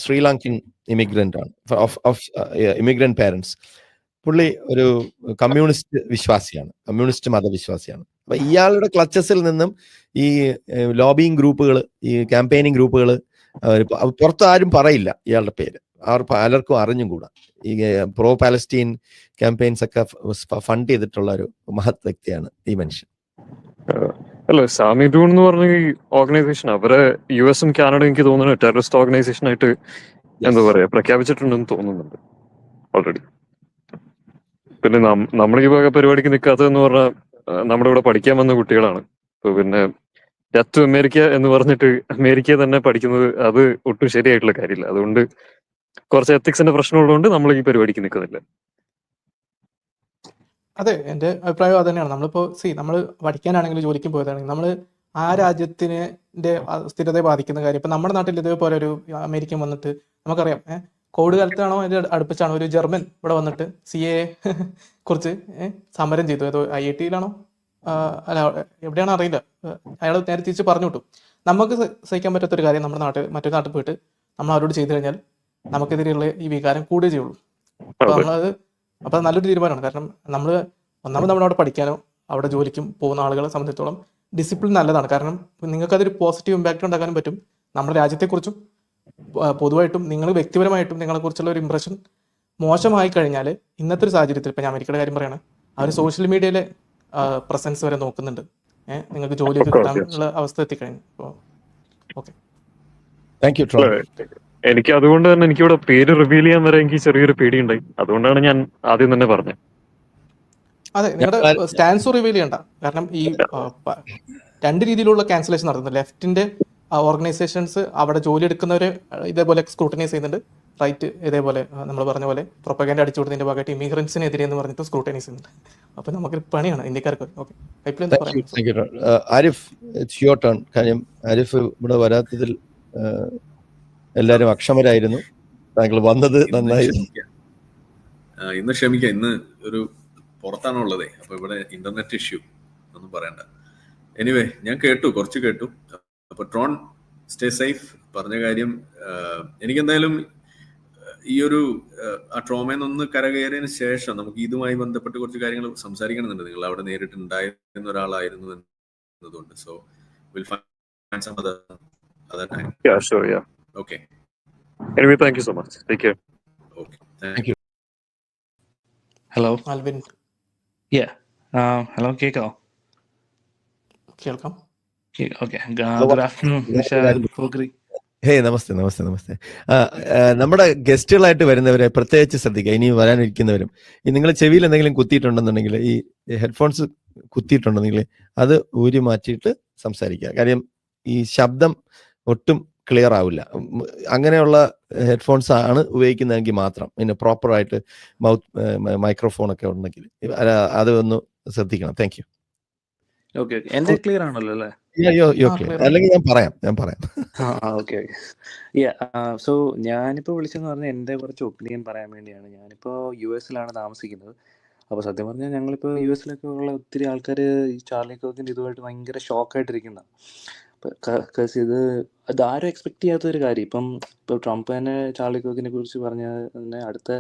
ശ്രീലങ്കൻ ഇമിഗ്രന്റ് ആണ്, ഇമിഗ്രന്റ് പാരന്റ്സ്. പുള്ളി ഒരു കമ്മ്യൂണിസ്റ്റ് വിശ്വാസിയാണ്, കമ്മ്യൂണിസ്റ്റ് മതവിശ്വാസിയാണ്. അപ്പൊ ഇയാളുടെ ക്ലച്ചസിൽ നിന്നും ഈ ലോബിയിങ് ഗ്രൂപ്പുകൾ, ഈ ക്യാമ്പയിനിങ് ഗ്രൂപ്പുകൾ, പുറത്ത് ആരും പറയില്ല ഇയാളുടെ പേര്, പലർക്കും അറിഞ്ഞും കൂടാ. ഈ പ്രോ പാലസ്റ്റീൻ ക്യാമ്പയിൻസ് ഒക്കെ ഫണ്ട് ചെയ്തിട്ടുള്ള ഒരു മഹത് വ്യക്തിയാണ് ഈ മനുഷ്യൻ. അല്ല, സാമി ഡൂൺ എന്ന് പറഞ്ഞ ഈ ഓർഗനൈസേഷൻ അവരെ US-ഉം കാനഡയും എനിക്ക് തോന്നുന്നു ടെററിസ്റ്റ് ഓർഗനൈസേഷൻ ആയിട്ട് എന്താ പറയാ പ്രഖ്യാപിച്ചിട്ടുണ്ടെന്ന് തോന്നുന്നുണ്ട് ഓൾറെഡി. പിന്നെ നമ്മൾ ഈ വക പരിപാടിക്ക് നിൽക്കാത്തതെന്ന് പറഞ്ഞാൽ നമ്മുടെ ഇവിടെ പഠിക്കാൻ വന്ന കുട്ടികളാണ്. അപ്പൊ പിന്നെ ഡെത്ത് ടു അമേരിക്ക എന്ന് പറഞ്ഞിട്ട് അമേരിക്കയെ തന്നെ പഠിക്കുന്നത് അത് ഒട്ടും ശരിയായിട്ടുള്ള കാര്യമില്ല. അതുകൊണ്ട് കുറച്ച് എത്തിക്സിന്റെ പ്രശ്നമുള്ളതുകൊണ്ട് നമ്മൾ ഈ പരിപാടിക്ക് നിൽക്കുന്നില്ല. അതെ, എൻ്റെ അഭിപ്രായം അത് തന്നെയാണ്. നമ്മളിപ്പോൾ നമ്മൾ പഠിക്കാനാണെങ്കിലും ജോലിക്കും പോയതാണെങ്കിൽ നമ്മൾ ആ രാജ്യത്തിൻ്റെ സ്ഥിരതയെ ബാധിക്കുന്ന കാര്യം. ഇപ്പം നമ്മുടെ നാട്ടിൽ ഇതേപോലെ ഒരു അമേരിക്കൻ വന്നിട്ട് നമുക്കറിയാം, കോവിഡ് കാലത്താണോ അതിൻ്റെ അടുപ്പിച്ചാണോ ഒരു ജർമ്മൻ ഇവിടെ വന്നിട്ട് CA കുറിച്ച് സമരം ചെയ്തു. ഏതോ IIT-യിലാണോ അല്ല എവിടെയാണോ അറിയില്ല, അയാൾ നേരെ തിരിച്ച് പറഞ്ഞു വിട്ടു. നമുക്ക് സഹിക്കാൻ പറ്റാത്തൊരു കാര്യം നമ്മുടെ മറ്റൊരു നാട്ടിൽ പോയിട്ട് നമ്മൾ അവരോട് ചെയ്തു കഴിഞ്ഞാൽ നമുക്കെതിരെയുള്ള ഈ വികാരം കൂടുകയേ ചെയ്യുള്ളൂ. അപ്പോൾ നമ്മളത് അപ്പോൾ നല്ലൊരു തീരുമാനമാണ്. കാരണം നമ്മൾ അവിടെ പഠിക്കാനോ അവിടെ ജോലിക്കും പോകുന്ന ആളുകളെ സംബന്ധിച്ചിടത്തോളം ഡിസിപ്ലിൻ നല്ലതാണ്. കാരണം നിങ്ങൾക്കതൊരു പോസിറ്റീവ് ഇമ്പാക്റ്റ് ഉണ്ടാക്കാനും പറ്റും. നമ്മുടെ രാജ്യത്തെക്കുറിച്ചും പൊതുവായിട്ടും നിങ്ങൾ വ്യക്തിപരമായിട്ടും നിങ്ങളെക്കുറിച്ചുള്ള ഒരു ഇംപ്രഷൻ മോശമായി കഴിഞ്ഞാൽ ഇന്നത്തെ ഒരു സാഹചര്യത്തിൽ, ഇപ്പം ഞാൻ അമേരിക്കയുടെ കാര്യം പറയുകയാണ്, അവർ സോഷ്യൽ മീഡിയയിലെ പ്രസൻസ് വരെ നോക്കുന്നുണ്ട്. നിങ്ങൾക്ക് ജോലിയൊക്കെ കിട്ടാനുള്ള അവസ്ഥ എത്തിക്കഴിഞ്ഞു. അപ്പോൾ ഓക്കെ, താങ്ക് യു. എനിക്ക് അതുകൊണ്ട് തന്നെ എനിക്കിവിടെ പേര് റിവീൽ ചെയ്യാൻ വരെ എനിക്ക് ചെറിയൊരു പേടിയുണ്ടായി. അതുകൊണ്ടാണ് ഞാൻ ആദ്യം തന്നെ പറഞ്ഞത്. അതെ, നിങ്ങളുടെ സ്റ്റാൻസ് റിവീൽ ചെയ്യണ്ട. കാരണം ഈ രണ്ട് രീതിയിലുള്ള ക്യാൻസലേഷൻ നടത്തുന്നത്. ലെഫ്റ്റിന്റെ ഓർഗനൈസേഷൻസ് അവിടെ ജോലി എടുക്കുന്നവരെ ഇതേപോലെ സ്ക്രൂട്ടനൈസ് ചെയ്യുന്നുണ്ട്. റൈറ്റ് ഇതേപോലെ നമ്മൾ പറഞ്ഞ പോലെ പ്രൊപ്പഗാൻഡ അടിച്ചു കൊടുത്തതിന്റെ ഭാഗമായിട്ട് ഇമിഗ്രൻസിനെതിരെ എന്ന് പറഞ്ഞിട്ട് സ്ക്രൂട്ടനൈസ് ചെയ്യുന്നുണ്ട്. അപ്പൊ നമുക്കൊരു പണിയാണ് ഇന്ത്യക്കാർക്ക്. Okay, Arif, it's your turn. കാര്യം ആരിഫ് ഇവിടെ വരാത്തതിൽ എല്ലാരും അക്ഷമരായിരുന്നു. താങ്കൾ വന്നത് നന്നായി. ഇന്ന് ക്ഷമിക്കാം, ഇന്ന് ഒരു പുറത്താണുള്ളതേ, അപ്പൊ ഇവിടെ ഇന്റർനെറ്റ് ഇഷ്യൂ ഒന്നും പറയണ്ട. എനിവേ, ഞാൻ കുറച്ച് കേട്ടു. അപ്പൊ ട്രോൺ, സ്റ്റേ സേഫ്. പറഞ്ഞ കാര്യം എനിക്കെന്തായാലും ഈ ഒരു ആ ട്രോമയിൽ നിന്ന് കരകയറിയതിന് ശേഷം നമുക്ക് ഇതുമായി ബന്ധപ്പെട്ട് കുറച്ച് കാര്യങ്ങൾ സംസാരിക്കണമെന്നുണ്ട്. നിങ്ങൾ അവിടെ നേരിട്ട് ഉണ്ടായിരുന്ന ഒരാളായിരുന്നു എന്നതുകൊണ്ട്. So will find some other time. Yeah, sure, yeah. Okay. Anyway, thank you so much. Take care. Okay. Thank you. Hello. Alvin, Yeah. Hello, Keiko. കേൾക്കാം. Okay. Good afternoon, Mr. Fogri. Hey, namaste. നമ്മുടെ ഗസ്റ്റുകളായിട്ട് വരുന്നവരെ പ്രത്യേകിച്ച് ശ്രദ്ധിക്കുക. ഇനി വരാനിരിക്കുന്നവരും നിങ്ങൾ ചെവിയിൽ എന്തെങ്കിലും കുത്തിയിട്ടുണ്ടെന്നുണ്ടെങ്കിൽ, ഈ ഹെഡ്ഫോൺസ് കുത്തിയിട്ടുണ്ടെങ്കിൽ അത് ഊരി മാറ്റിയിട്ട് സംസാരിക്കുക. കാര്യം ഈ ശബ്ദം ഒട്ടും ക്ലിയർ ആവില്ല. അങ്ങനെയുള്ള ഹെഡ്ഫോൺസ് ആണ് ഉപയോഗിക്കുന്നതെങ്കിൽ മാത്രം, പിന്നെ പ്രോപ്പറായിട്ട് മൈക്രോഫോൺ ഒക്കെ ഉണ്ടെങ്കിൽ അത് ഒന്ന് ശ്രദ്ധിക്കണം. Thank you. ഓക്കെ, എന്റെ ക്ലിയർ ആണല്ലോ അല്ലേ? അല്ലെങ്കിൽ ഞാൻ പറയാം. ഓക്കെ. സോ ഞാനിപ്പോൾ വിളിച്ചെന്ന് പറഞ്ഞാൽ എൻ്റെ കുറച്ച് ഒപ്പീനിയൻ പറയാൻ വേണ്ടിയാണ്. ഞാനിപ്പോൾ US-ലാണ് താമസിക്കുന്നത്. അപ്പോൾ സത്യം പറഞ്ഞാൽ ഞങ്ങളിപ്പോൾ US-ലൊക്കെ ഉള്ള ഒത്തിരി ആൾക്കാർ ഈ ചാർലി കോക്കിൻ്റെ ഇതുമായിട്ട് ഭയങ്കര ഷോക്കായിട്ടിരിക്കുന്ന. ഇത് ആരും എക്സ്പെക്ട് ചെയ്യാത്തൊരു കാര്യം. ഇപ്പോൾ ട്രംപ് തന്നെ ചാർലി കോക്കിനെ കുറിച്ച് പറഞ്ഞ തന്നെ അടുത്ത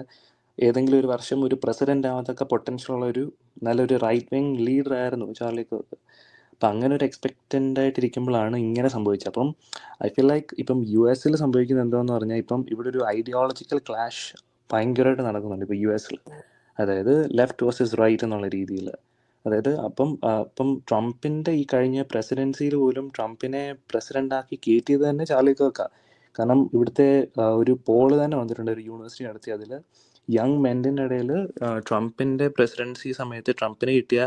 ഏതെങ്കിലും ഒരു വർഷം ഒരു പ്രസിഡന്റ് ആവാത്തൊക്കെ പൊട്ടൻഷ്യൽ ഉള്ള ഒരു നല്ലൊരു റൈറ്റ് വിങ് ലീഡർ ആയിരുന്നു ചാർലി കോക്ക്. അപ്പം അങ്ങനെ ഒരു എക്സ്പെക്റ്റൻ്റ് ആയിട്ടിരിക്കുമ്പോഴാണ് ഇങ്ങനെ സംഭവിച്ചത്. അപ്പം ഐ ഫീൽ ലൈക്ക് ഇപ്പം US-ൽ സംഭവിക്കുന്നത് എന്താണെന്ന് പറഞ്ഞാൽ, ഇപ്പം ഇവിടെ ഒരു ഐഡിയോളജിക്കൽ ക്ലാഷ് ഭയങ്കരമായിട്ട് നടക്കുന്നുണ്ട് ഇപ്പോൾ US-ൽ. അതായത് ലെഫ്റ്റ് വേഴ്സസ് റൈറ്റ് എന്നുള്ള രീതിയിൽ. അതായത് അപ്പം ട്രംപിൻ്റെ ഈ കഴിഞ്ഞ പ്രസിഡൻസിയിൽ പോലും ട്രംപിനെ പ്രസിഡൻ്റാക്കി കയറ്റിയത് തന്നെ ചാർലി കോക്കാണ്. കാരണം ഇവിടുത്തെ ഒരു പോള് തന്നെ വന്നിട്ടുണ്ട്, ഒരു യൂണിവേഴ്സിറ്റി നടത്തി. അതിൽ യങ് മെന്നിൻ്റെ ഇടയിൽ ട്രംപിൻ്റെ പ്രസിഡൻസി സമയത്ത് ട്രംപിന് കിട്ടിയ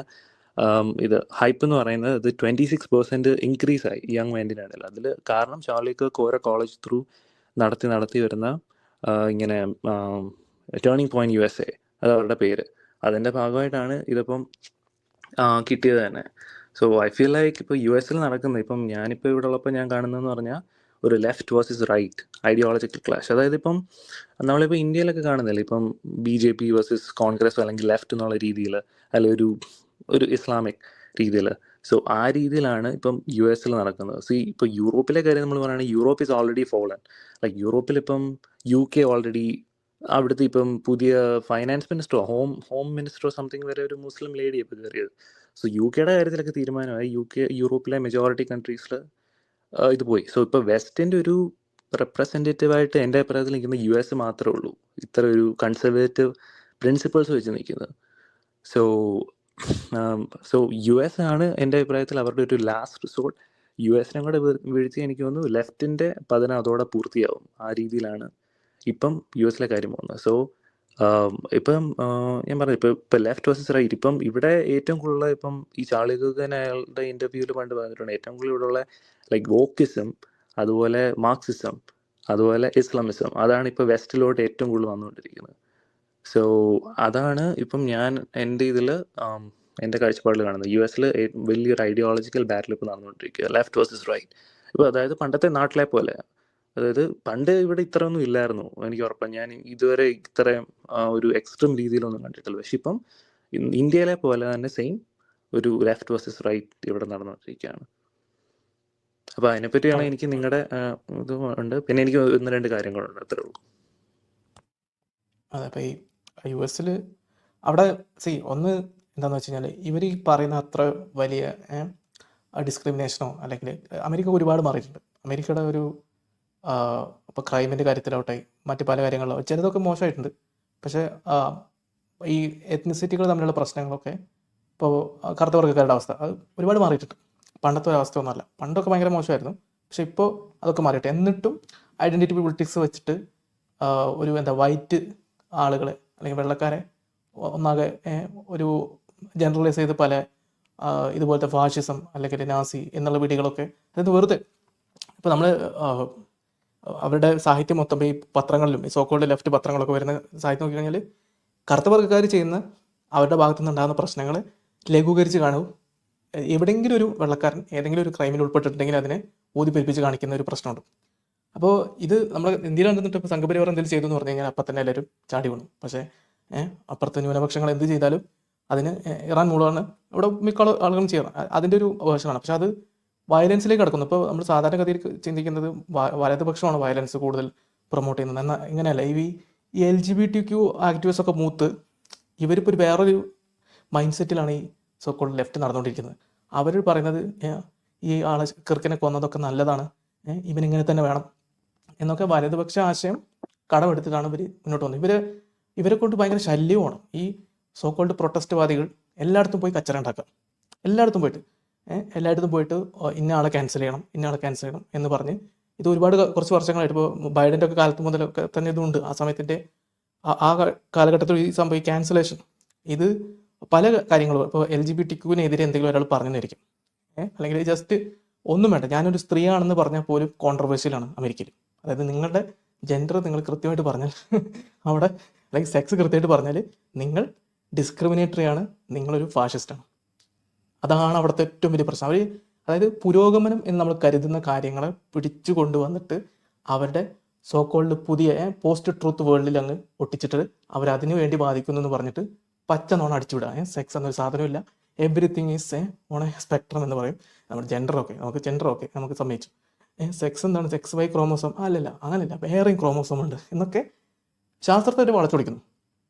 ഇത് ഹൈപ്പ് എന്ന് പറയുന്നത് ഇത് 26% ഇൻക്രീസ് ആയി യങ് മൈൻഡിൻ്റെ ഇടയിൽ. അതിൽ കാരണം ചാർലി കിർക്ക് ഓരോ കോളേജ് ത്രൂ നടത്തി വരുന്ന ഇങ്ങനെ ടേണിംഗ് പോയിന്റ് USA, അത് അവരുടെ പേര്. അതിൻ്റെ ഭാഗമായിട്ടാണ് ഇതിപ്പം കിട്ടിയത് തന്നെ. സോ ഐ ഫീൽ ലൈക്ക് ഇപ്പോൾ US നടക്കുന്നത്, ഇപ്പം ഞാനിപ്പോൾ ഇവിടെ ഉള്ളപ്പോൾ ഞാൻ കാണുന്നതെന്ന് പറഞ്ഞാൽ ഒരു left versus right ideological clash. അതായത് ഇപ്പം നമ്മളിപ്പോൾ ഇന്ത്യയിലൊക്കെ കാണുന്നില്ല, ഇപ്പം BJP വേഴ്സസ് കോൺഗ്രസ് അല്ലെങ്കിൽ ലെഫ്റ്റ് എന്നുള്ള രീതിയിൽ, അല്ലെങ്കിൽ ഒരു ഇസ്ലാമിക് രീതിയിൽ. സോ ആ രീതിയിലാണ് ഇപ്പം US നടക്കുന്നത്. ഇപ്പോൾ യൂറോപ്പിലെ കാര്യം നമ്മൾ പറയുകയാണെങ്കിൽ Europe is already fallen. Like യൂറോപ്പിലിപ്പം UK ഓൾറെഡി അവിടുത്തെ ഇപ്പം പുതിയ ഫൈനാൻസ് മിനിസ്റ്ററോ ഹോം മിനിസ്റ്ററോ സംതിങ് വരെ ഒരു മുസ്ലിം ലേഡി ഇപ്പോൾ കയറിയത്. സോ UKയുടെ കാര്യത്തിലൊക്കെ തീരുമാനമായി. യൂറോപ്പിലെ മെജോറിറ്റി കൺട്രീസിൽ ഇത് പോയി. സോ ഇപ്പോൾ വെസ്റ്റിൻ്റെ ഒരു റെപ്രസെൻറ്റേറ്റീവായിട്ട് എൻ്റെ അഭിപ്രായത്തിൽ നിൽക്കുന്ന US മാത്രമേ ഉള്ളൂ ഇത്ര ഒരു കൺസർവേറ്റീവ് പ്രിൻസിപ്പിൾസ് വെച്ച് നിൽക്കുന്നത്. സോ US ആണ് എൻ്റെ അഭിപ്രായത്തിൽ അവരുടെ ഒരു ലാസ്റ്റ് റിസോർട്ട്. US കൂടെ വീഴ്ത്തി എനിക്ക് തോന്നുന്നു ലെഫ്റ്റിൻ്റെ പതനം അതോടെ പൂർത്തിയാവും. ആ രീതിയിലാണ് ഇപ്പം US കാര്യം പോകുന്നത്. സോ ഇപ്പം ഞാൻ പറഞ്ഞു ഇപ്പം ലെഫ്റ്റ് വേഴ്സസ് റൈറ്റ്. ഇപ്പം ഇവിടെ ഏറ്റവും കൂടുതൽ ഇപ്പം ഈ ചാർലി കിർക്ക് അയാളുടെ ഇൻ്റർവ്യൂവിൽ പണ്ട് പറഞ്ഞിട്ടുണ്ട്, ഏറ്റവും കൂടുതൽ ഇവിടെ ഉള്ള ലൈക്ക് വോക്കിസം, അതുപോലെ മാർക്സിസം, അതുപോലെ ഇസ്ലാമിസം, അതാണ് ഇപ്പോൾ വെസ്റ്റിലോട്ട് ഏറ്റവും കൂടുതൽ വന്നുകൊണ്ടിരിക്കുന്നത്. സോ അതാണ് ഇപ്പം ഞാൻ എൻ്റെ ഇതിൽ എൻ്റെ കാഴ്ചപ്പാടിൽ കാണുന്നത്. US വലിയൊരു ഐഡിയോളജിക്കൽ ബാറ്റിൽ ഇപ്പോൾ നടന്നുകൊണ്ടിരിക്കുക, ലെഫ്റ്റ് വേഴ്സസ് റൈറ്റ്. ഇപ്പോൾ അതായത് പണ്ടത്തെ നാട്ടിലെ പോലെ, അതായത് പണ്ട് ഇവിടെ ഇത്രയൊന്നും ഇല്ലായിരുന്നു എനിക്ക് ഉറപ്പാണ്. ഞാൻ ഇതുവരെ ഇത്രയും ഒരു എക്സ്ട്രീം രീതിയിലൊന്നും കണ്ടിട്ടില്ല. പക്ഷെ ഇപ്പം ഇന്ത്യയിലെ പോലെ തന്നെ സെയിം ഒരു ലെഫ്റ്റ് വേഴ്സസ് റൈറ്റ് ഇവിടെ നടന്നുകൊണ്ടിരിക്കുകയാണ്. അപ്പോൾ അതിനെപ്പറ്റിയാണ് എനിക്ക് നിങ്ങളുടെ ഇത് ഉണ്ട്. പിന്നെ എനിക്ക് 1-2 കാര്യങ്ങളുണ്ട്, അത്രേ ഉള്ളൂ. അതെ, അപ്പോൾ ഈ US അവിടെ ഒന്ന് എന്താണെന്ന് വെച്ച് കഴിഞ്ഞാൽ ഇവർ ഈ പറയുന്ന അത്ര വലിയ ഡിസ്ക്രിമിനേഷനോ അല്ലെങ്കിൽ അമേരിക്ക ഒരുപാട് മാറിയിട്ടുണ്ട്. അമേരിക്കയുടെ ഒരു ഇപ്പോൾ ക്രൈമിൻ്റെ കാര്യത്തിലാവട്ടെ മറ്റ് പല കാര്യങ്ങളിലോ ചിലതൊക്കെ മോശമായിട്ടുണ്ട്. പക്ഷേ ഈ എത്നിസിറ്റികൾ തമ്മിലുള്ള പ്രശ്നങ്ങളൊക്കെ ഇപ്പോൾ കറുത്ത വർഗ്ഗക്കാരുടെ അവസ്ഥ അത് ഒരുപാട് മാറിയിട്ടുണ്ട്. പണ്ടത്തെ ഒരു അവസ്ഥ ഒന്നുമല്ല. പണ്ടൊക്കെ ഭയങ്കര മോശമായിരുന്നു. പക്ഷെ ഇപ്പോൾ അതൊക്കെ മാറിയിട്ട് എന്നിട്ടും ഐഡൻറ്റിറ്റി പൊളിറ്റിക്സ് വെച്ചിട്ട് ഒരു വൈറ്റ് ആളുകളെ അല്ലെങ്കിൽ വെള്ളക്കാരെ ഒന്നാകെ ഒരു ജനറലൈസ് ചെയ്ത് പല ഇതുപോലത്തെ ഫാഷിസം അല്ലെങ്കിൽ നാസി എന്നുള്ള വീഡിയോകളൊക്കെ അതായത് വെറുതെ ഇപ്പോൾ നമ്മൾ അവരുടെ സാഹിത്യം മൊത്തം ഈ പത്രങ്ങളിലും ഈ സോക്കോൾഡ് ലെഫ്റ്റ് പത്രങ്ങളൊക്കെ വരുന്ന സാഹിത്യം നോക്കി കഴിഞ്ഞാൽ കറുത്ത വർഗ്ഗക്കാർ ചെയ്യുന്ന അവരുടെ ഭാഗത്തു നിന്നുണ്ടാകുന്ന പ്രശ്നങ്ങൾ ലഘൂകരിച്ച് കാണും. എവിടെയെങ്കിലും ഒരു വെള്ളക്കാരൻ ഏതെങ്കിലും ഒരു ക്രൈമിൽ ഉൾപ്പെട്ടിട്ടുണ്ടെങ്കിൽ അതിനെ ഊതിപ്പെരിപ്പിച്ച് കാണിക്കുന്ന ഒരു പ്രശ്നമുണ്ട്. അപ്പോൾ ഇത് നമ്മൾ ഇന്ത്യയിൽ കണ്ടിട്ട് ഇപ്പോൾ സംഘപരിവാർ എന്തെങ്കിലും ചെയ്തു എന്ന് പറഞ്ഞു കഴിഞ്ഞാൽ അപ്പം തന്നെ എല്ലാവരും ചാടി വീണു. പക്ഷേ അപ്പുറത്തെ ന്യൂനപക്ഷങ്ങൾ എന്ത് ചെയ്താലും അതിന് ഇറാൻ മൂലമാണ് ഇവിടെ മിക്ക ആളുകളും ചെയ്യണം. അതിൻ്റെ ഒരു വേർഷനാണ്. പക്ഷെ അത് വയലൻസിലേക്ക് കടക്കുന്നു. ഇപ്പോൾ നമ്മൾ സാധാരണഗതിയിൽ ചിന്തിക്കുന്നത് വലതുപക്ഷമാണ് വയലൻസ് കൂടുതൽ പ്രൊമോട്ട് ചെയ്യുന്നത്. എന്നാൽ ഇങ്ങനെയല്ല. ഈ LGBTQ ആക്ടിവിസ്റ്റ് ഒക്കെ മൂത്ത് ഇവരിപ്പോൾ ഒരു വേറൊരു മൈൻഡ് സെറ്റിലാണ് ഈ സോക്കോൾഡ് ലെഫ്റ്റ് നടന്നുകൊണ്ടിരിക്കുന്നത്. അവർ പറയുന്നത് ഈ ആളെ കിർക്കിനെ കൊന്നതൊക്കെ നല്ലതാണ്, ഇവനിങ്ങനെ തന്നെ വേണം എന്നൊക്കെ വലതുപക്ഷ ആശയം കടമെടുത്തിട്ടാണ് ഇവർ മുന്നോട്ട് വന്നത്. ഇവരെ കൊണ്ട് ഭയങ്കര ശല്യവുമാണ്. ഈ സോക്കോൾഡ് പ്രൊട്ടസ്റ്റ്വാദികൾ എല്ലായിടത്തും പോയി കച്ചറ ഉണ്ടാക്കുക. എല്ലായിടത്തും പോയിട്ട് ഇന്ന ആളെ ക്യാൻസൽ ചെയ്യണം എന്ന് പറഞ്ഞ് ഇത് ഒരുപാട് കുറച്ച് വർഷങ്ങളായിട്ട് ഇപ്പോൾ ബൈഡൻ്റെ ഒക്കെ കാലത്ത് മുതലൊക്കെ തന്നെ ഇതുണ്ട്. ആ സമയത്തിൻ്റെ ആ കാലഘട്ടത്തിൽ ഈ സംഭവം ഈ ക്യാൻസലേഷൻ ഇത് പല കാര്യങ്ങളും ഇപ്പോൾ LGBTQ-നെതിരെ എന്തെങ്കിലും ഒരാൾ പറഞ്ഞിരിക്കും, അല്ലെങ്കിൽ ജസ്റ്റ് ഒന്നും വേണ്ട, ഞാനൊരു സ്ത്രീയാണെന്ന് പറഞ്ഞാൽ പോലും കോൺട്രവേഴ്ഷ്യലാണ് അമേരിക്കയിൽ. അതായത് നിങ്ങളുടെ ജെൻഡർ നിങ്ങൾ കൃത്യമായിട്ട് പറഞ്ഞാൽ അവിടെ അല്ലെങ്കിൽ സെക്സ് കൃത്യമായിട്ട് പറഞ്ഞാൽ നിങ്ങൾ ഡിസ്ക്രിമിനേറ്ററി ആണ്, നിങ്ങളൊരു ഫാഷിസ്റ്റാണ്. അതാണ് അവിടുത്തെ ഏറ്റവും വലിയ പ്രശ്നം. അതായത് പുരോഗമനം എന്ന് നമ്മൾ കരുതുന്ന കാര്യങ്ങളെ പിടിച്ചു കൊണ്ടുവന്നിട്ട് അവരുടെ സോക്കോൾഡ് പുതിയ പോസ്റ്റ് ട്രൂത്ത് വേൾഡിൽ അങ്ങ് ഒട്ടിച്ചിട്ട് അവരതിനു വേണ്ടി ബാധിക്കുന്നു എന്ന് പറഞ്ഞിട്ട് പച്ച നോൺ അടിച്ചുവിടുക. സെക്സ് എന്നൊരു സാധനമില്ല, everything is on a spectrum എന്ന് പറയും. നമ്മുടെ ജെൻഡറൊക്കെ നമുക്ക് സമ്മതിച്ചു. സെക്സ് എന്താണ്, സെക്സ് ബൈ ക്രോമോസോം അല്ലല്ല, അങ്ങനെയല്ല, വേറെയും ക്രോമോസോം ഉണ്ട് എന്നൊക്കെ ശാസ്ത്രത്തെ വളച്ചൊടിക്കുന്നു.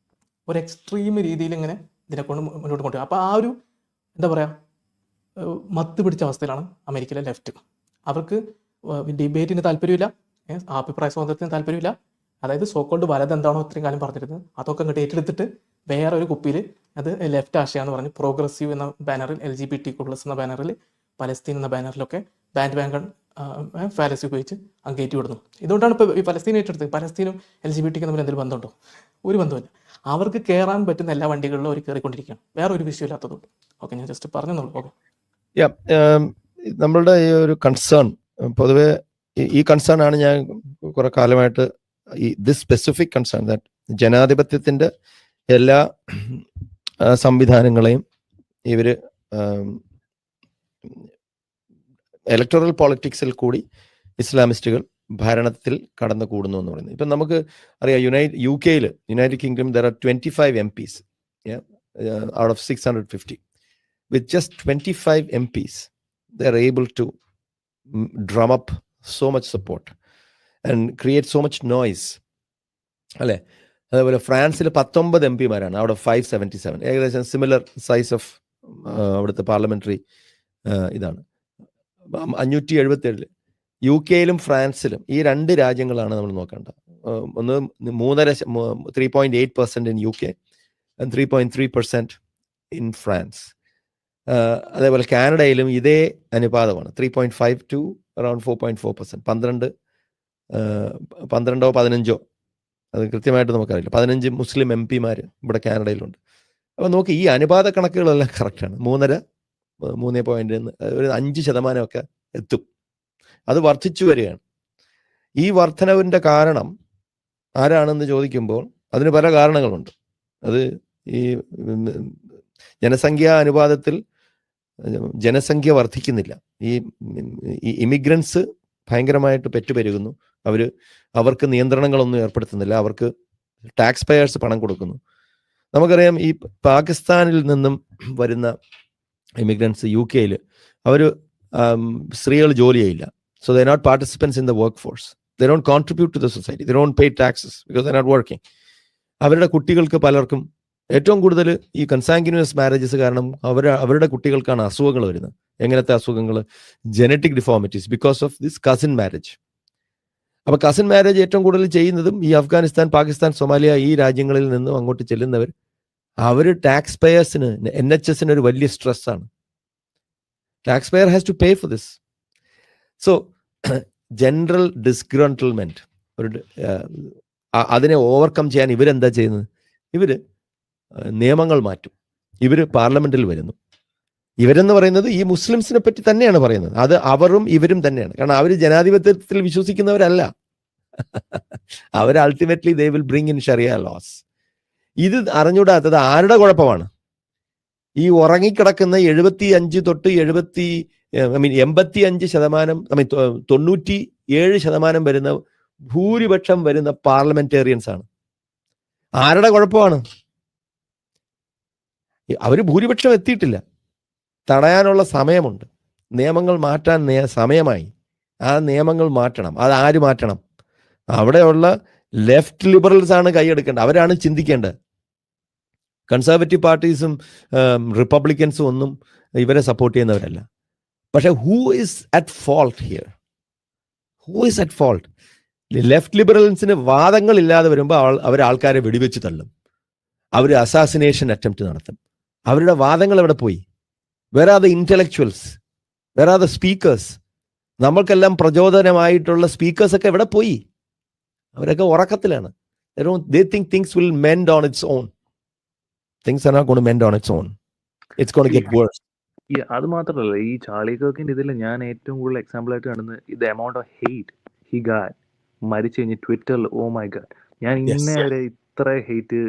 ഒരു എക്സ്ട്രീം രീതിയിൽ ഇങ്ങനെ ഇതിനെ കൊണ്ട് മുന്നോട്ട് കൊണ്ടുപോകും. അപ്പോൾ ആ ഒരു എന്താ പറയുക മത്ത് പിടിച്ച അവസ്ഥയിലാണ് അമേരിക്കയിലെ ലെഫ്റ്റ്. അവർക്ക് ഡിബേറ്റിന് താല്പര്യമില്ല, അഭിപ്രായ സ്വാതന്ത്ര്യത്തിന് താല്പര്യമില്ല. അതായത് സോക്കോൾഡ് വലത് എന്താണോ ഇത്രയും കാലം പറഞ്ഞിരുന്നത് അതൊക്കെ അങ്ങോട്ട് ഏറ്റെടുത്തിട്ട് വേറെ ഒരു കുപ്പിയിൽ അത് ലെഫ്റ്റ് ആശയാന്ന് പറഞ്ഞ് പ്രോഗ്രസീവ് എന്ന ബാനറിൽ, LGBTQ+ എന്ന ബാനറിൽ, പലസ്തീൻ എന്ന ബാനറിലൊക്കെ ബാൻഡ് ബാങ്കൺ ഫാലസി ഉപയോഗിച്ച് അങ്ങ് കയറ്റി വിടുന്നു. ഇതുകൊണ്ടാണ് ഇപ്പോൾ ഈ പലസ്തീൻ ഏറ്റെടുത്തത്. പലസ്തീനും LGBTQ തമ്മിൽ എന്തെങ്കിലും ബന്ധമുണ്ടോ? ഒരു ബന്ധമില്ല. അവർക്ക് കയറാൻ പറ്റുന്ന എല്ലാ വണ്ടികളിലും അവർ കയറിക്കൊണ്ടിരിക്കുകയാണ്. വേറെ ഒരു വിഷയമില്ലാത്തതുകൊണ്ട്. ഓക്കെ, ഞാൻ ജസ്റ്റ് പറഞ്ഞെന്നുള്ളൂ. ഓക്കെ, നമ്മളുടെ ഈ ഒരു കൺസേൺ പൊതുവെ ഈ കൺസേൺ ആണ് ഞാൻ കുറെ കാലമായിട്ട് ദിസ് സ്പെസിഫിക് കൺസേൺ ദാറ്റ് ജനാധിപത്യത്തിന്റെ എല്ലാ സംവിധാനങ്ങളെയും ഇവര് ഇലക്ടറൽ പോളിറ്റിക്സിൽ കൂടി ഇസ്ലാമിസ്റ്റുകൾ ഭരണത്തിൽ കടന്നു കൂടുന്നു എന്ന് പറയുന്നത്. ഇപ്പം നമുക്ക് അറിയാം, United kingdom there are 25 MPs out of 650. With just 25 MPs, they are able to drum up so much support and create so much noise. അല്ലേ? അതേപോലെ ഫ്രാൻസിൽ 19 MPമാരാണ് out of 577. ഏകദേശം സിമിലർ സൈസ് ഓഫ് അവിടുത്തെ പാർലമെന്ററി ഇതാണ്. 577. UK-ലും ഫ്രാൻസിലും ഈ 2 രാജ്യങ്ങളാണ് നമ്മൾ നോക്കേണ്ടത്. ഒന്ന് 3.8% in UK and 3.3% in France. അതേപോലെ കാനഡയിലും ഇതേ അനുപാതമാണ്. 3.5 to around 4.4%. 12 15 അത് കൃത്യമായിട്ട് നമുക്കറിയില്ല. 15 മുസ്ലിം MPമാർ ഇവിടെ കാനഡയിലുണ്ട്. അപ്പോൾ നോക്കി, ഈ അനുപാത കണക്കുകളെല്ലാം കറക്റ്റാണ്. 3.5% എത്തും. അത് വർദ്ധിച്ചു വരികയാണ്. ഈ വർധനവിൻ്റെ കാരണം ആരാണെന്ന് ചോദിക്കുമ്പോൾ അതിന് പല കാരണങ്ങളുണ്ട്. അത് ഈ ജനസംഖ്യാ അനുപാതത്തിൽ ജനസംഖ്യ വർദ്ധിക്കുന്നില്ല. ഈ ഇമിഗ്രൻസ് ഭയങ്കരമായിട്ട് പെറ്റുപെരുകുന്നു. അവർക്ക് നിയന്ത്രണങ്ങളൊന്നും ഏർപ്പെടുത്തുന്നില്ല. അവർക്ക് ടാക്സ് പേയേഴ്സ് പണം കൊടുക്കുന്നു. നമുക്കറിയാം, ഈ പാകിസ്ഥാനിൽ നിന്നും വരുന്ന ഇമിഗ്രൻസ് UK-യിൽ അവർ സ്ത്രീകൾ ജോലി ചെയ്യില്ല. So they're not participants in the workforce. They don't contribute to the society. They don't pay taxes because they're not working. അവരുടെ കുട്ടികൾക്ക് പലർക്കും ഏറ്റവും കൂടുതൽ ഈ കൺസാങ്ക്യൂനിയസ് മാരേജസ് കാരണം അവരുടെ കുട്ടികൾക്കാണ് അസുഖങ്ങൾ വരുന്നത്. എങ്ങനത്തെ അസുഖങ്ങൾ? Genetic deformities because of this cousin marriage. അപ്പോൾ കസിൻ മാരേജ് ഏറ്റവും കൂടുതൽ ചെയ്യുന്നതും ഈ അഫ്ഗാനിസ്ഥാൻ, പാകിസ്ഥാൻ, സൊമാലിയ ഈ രാജ്യങ്ങളിൽ നിന്നും അങ്ങോട്ട് ചെല്ലുന്നവർ, അവർ ടാക്സ് പേയേഴ്സിന്, NHS-ന് ഒരു വലിയ സ്ട്രെസ്സാണ്. Tax payer has to pay for this. So general disgruntlement അതിനെ ഓവർകം ചെയ്യാൻ ഇവരെന്താ ചെയ്യുന്നത്? ഇവര് നിയമങ്ങൾ മാറ്റും. ഇവര് പാർലമെന്റിൽ വരുന്നു. ഇവരെന്ന് പറയുന്നത് ഈ മുസ്ലിംസിനെ പറ്റി തന്നെയാണ് പറയുന്നത്. അത് അവരും ഇവരും തന്നെയാണ്. കാരണം അവർ ജനാധിപത്യത്തിൽ വിശ്വസിക്കുന്നവരല്ല. അവർ ultimately they will bring in sharia laws. ഇത് അറിഞ്ഞൂടാത്തത് ആരുടെ കുഴപ്പമാണ്? ഈ ഉറങ്ങിക്കിടക്കുന്ന 75 തൊട്ട് 85%, 97% വരുന്ന ഭൂരിപക്ഷം വരുന്ന പാർലമെന്റേറിയൻസ് ആണ്. ആരുടെ കുഴപ്പമാണ്? അവർ ഭൂരിപക്ഷം എത്തിയിട്ടില്ല. തടയാനുള്ള സമയമുണ്ട്. നിയമങ്ങൾ മാറ്റാൻ സമയമായി. ആ നിയമങ്ങൾ മാറ്റണം. അത് ആര് മാറ്റണം? അവിടെയുള്ള ലെഫ്റ്റ് ലിബറൽസ് ആണ് കൈയെടുക്കേണ്ടത്. അവരാണ് ചിന്തിക്കേണ്ടത്. കൺസർവേറ്റീവ് പാർട്ടീസും റിപ്പബ്ലിക്കൻസും ഒന്നും ഇവരെ സപ്പോർട്ട് ചെയ്യുന്നവരല്ല. പക്ഷെ who is at fault here? Who is at fault? Left ലിബറൽസിന് വാദങ്ങൾ ഇല്ലാതെ വരുമ്പോൾ അവർ ആൾക്കാരെ വെടിവെച്ച് തള്ളും. അവർ അസാസിനേഷൻ അറ്റംപ്റ്റ് നടത്തും. അവരുടെ വാദങ്ങൾ എവിടെ പോയി? Where are the intellectuals? Where are the speakers? നമ്മൾക്കെല്ലാം പ്രചോദനമായിട്ടുള്ള സ്പീക്കേഴ്സൊക്കെ എവിടെ പോയി? അവരൊക്കെ ഉറക്കത്തിലാണ്. They think things will mend on its own. Things are not going to mend on its own. It's going to get worse. അത് മാത്രമല്ല, ഈ ചാർലി കിർക്കിന്റെ ഇതിൽ ഞാൻ ഏറ്റവും കൂടുതൽ എക്സാമ്പിൾ ആയിട്ട് കാണുന്നത് ഇത് amount of hate he Gat മരിച്ചു കഴിഞ്ഞ് ട്വിറ്ററിൽ. ഓ മൈ ഗാഡ്, ഞാൻ ഇന്നേ വരെ ഇത്ര ഹെയ്റ്റ്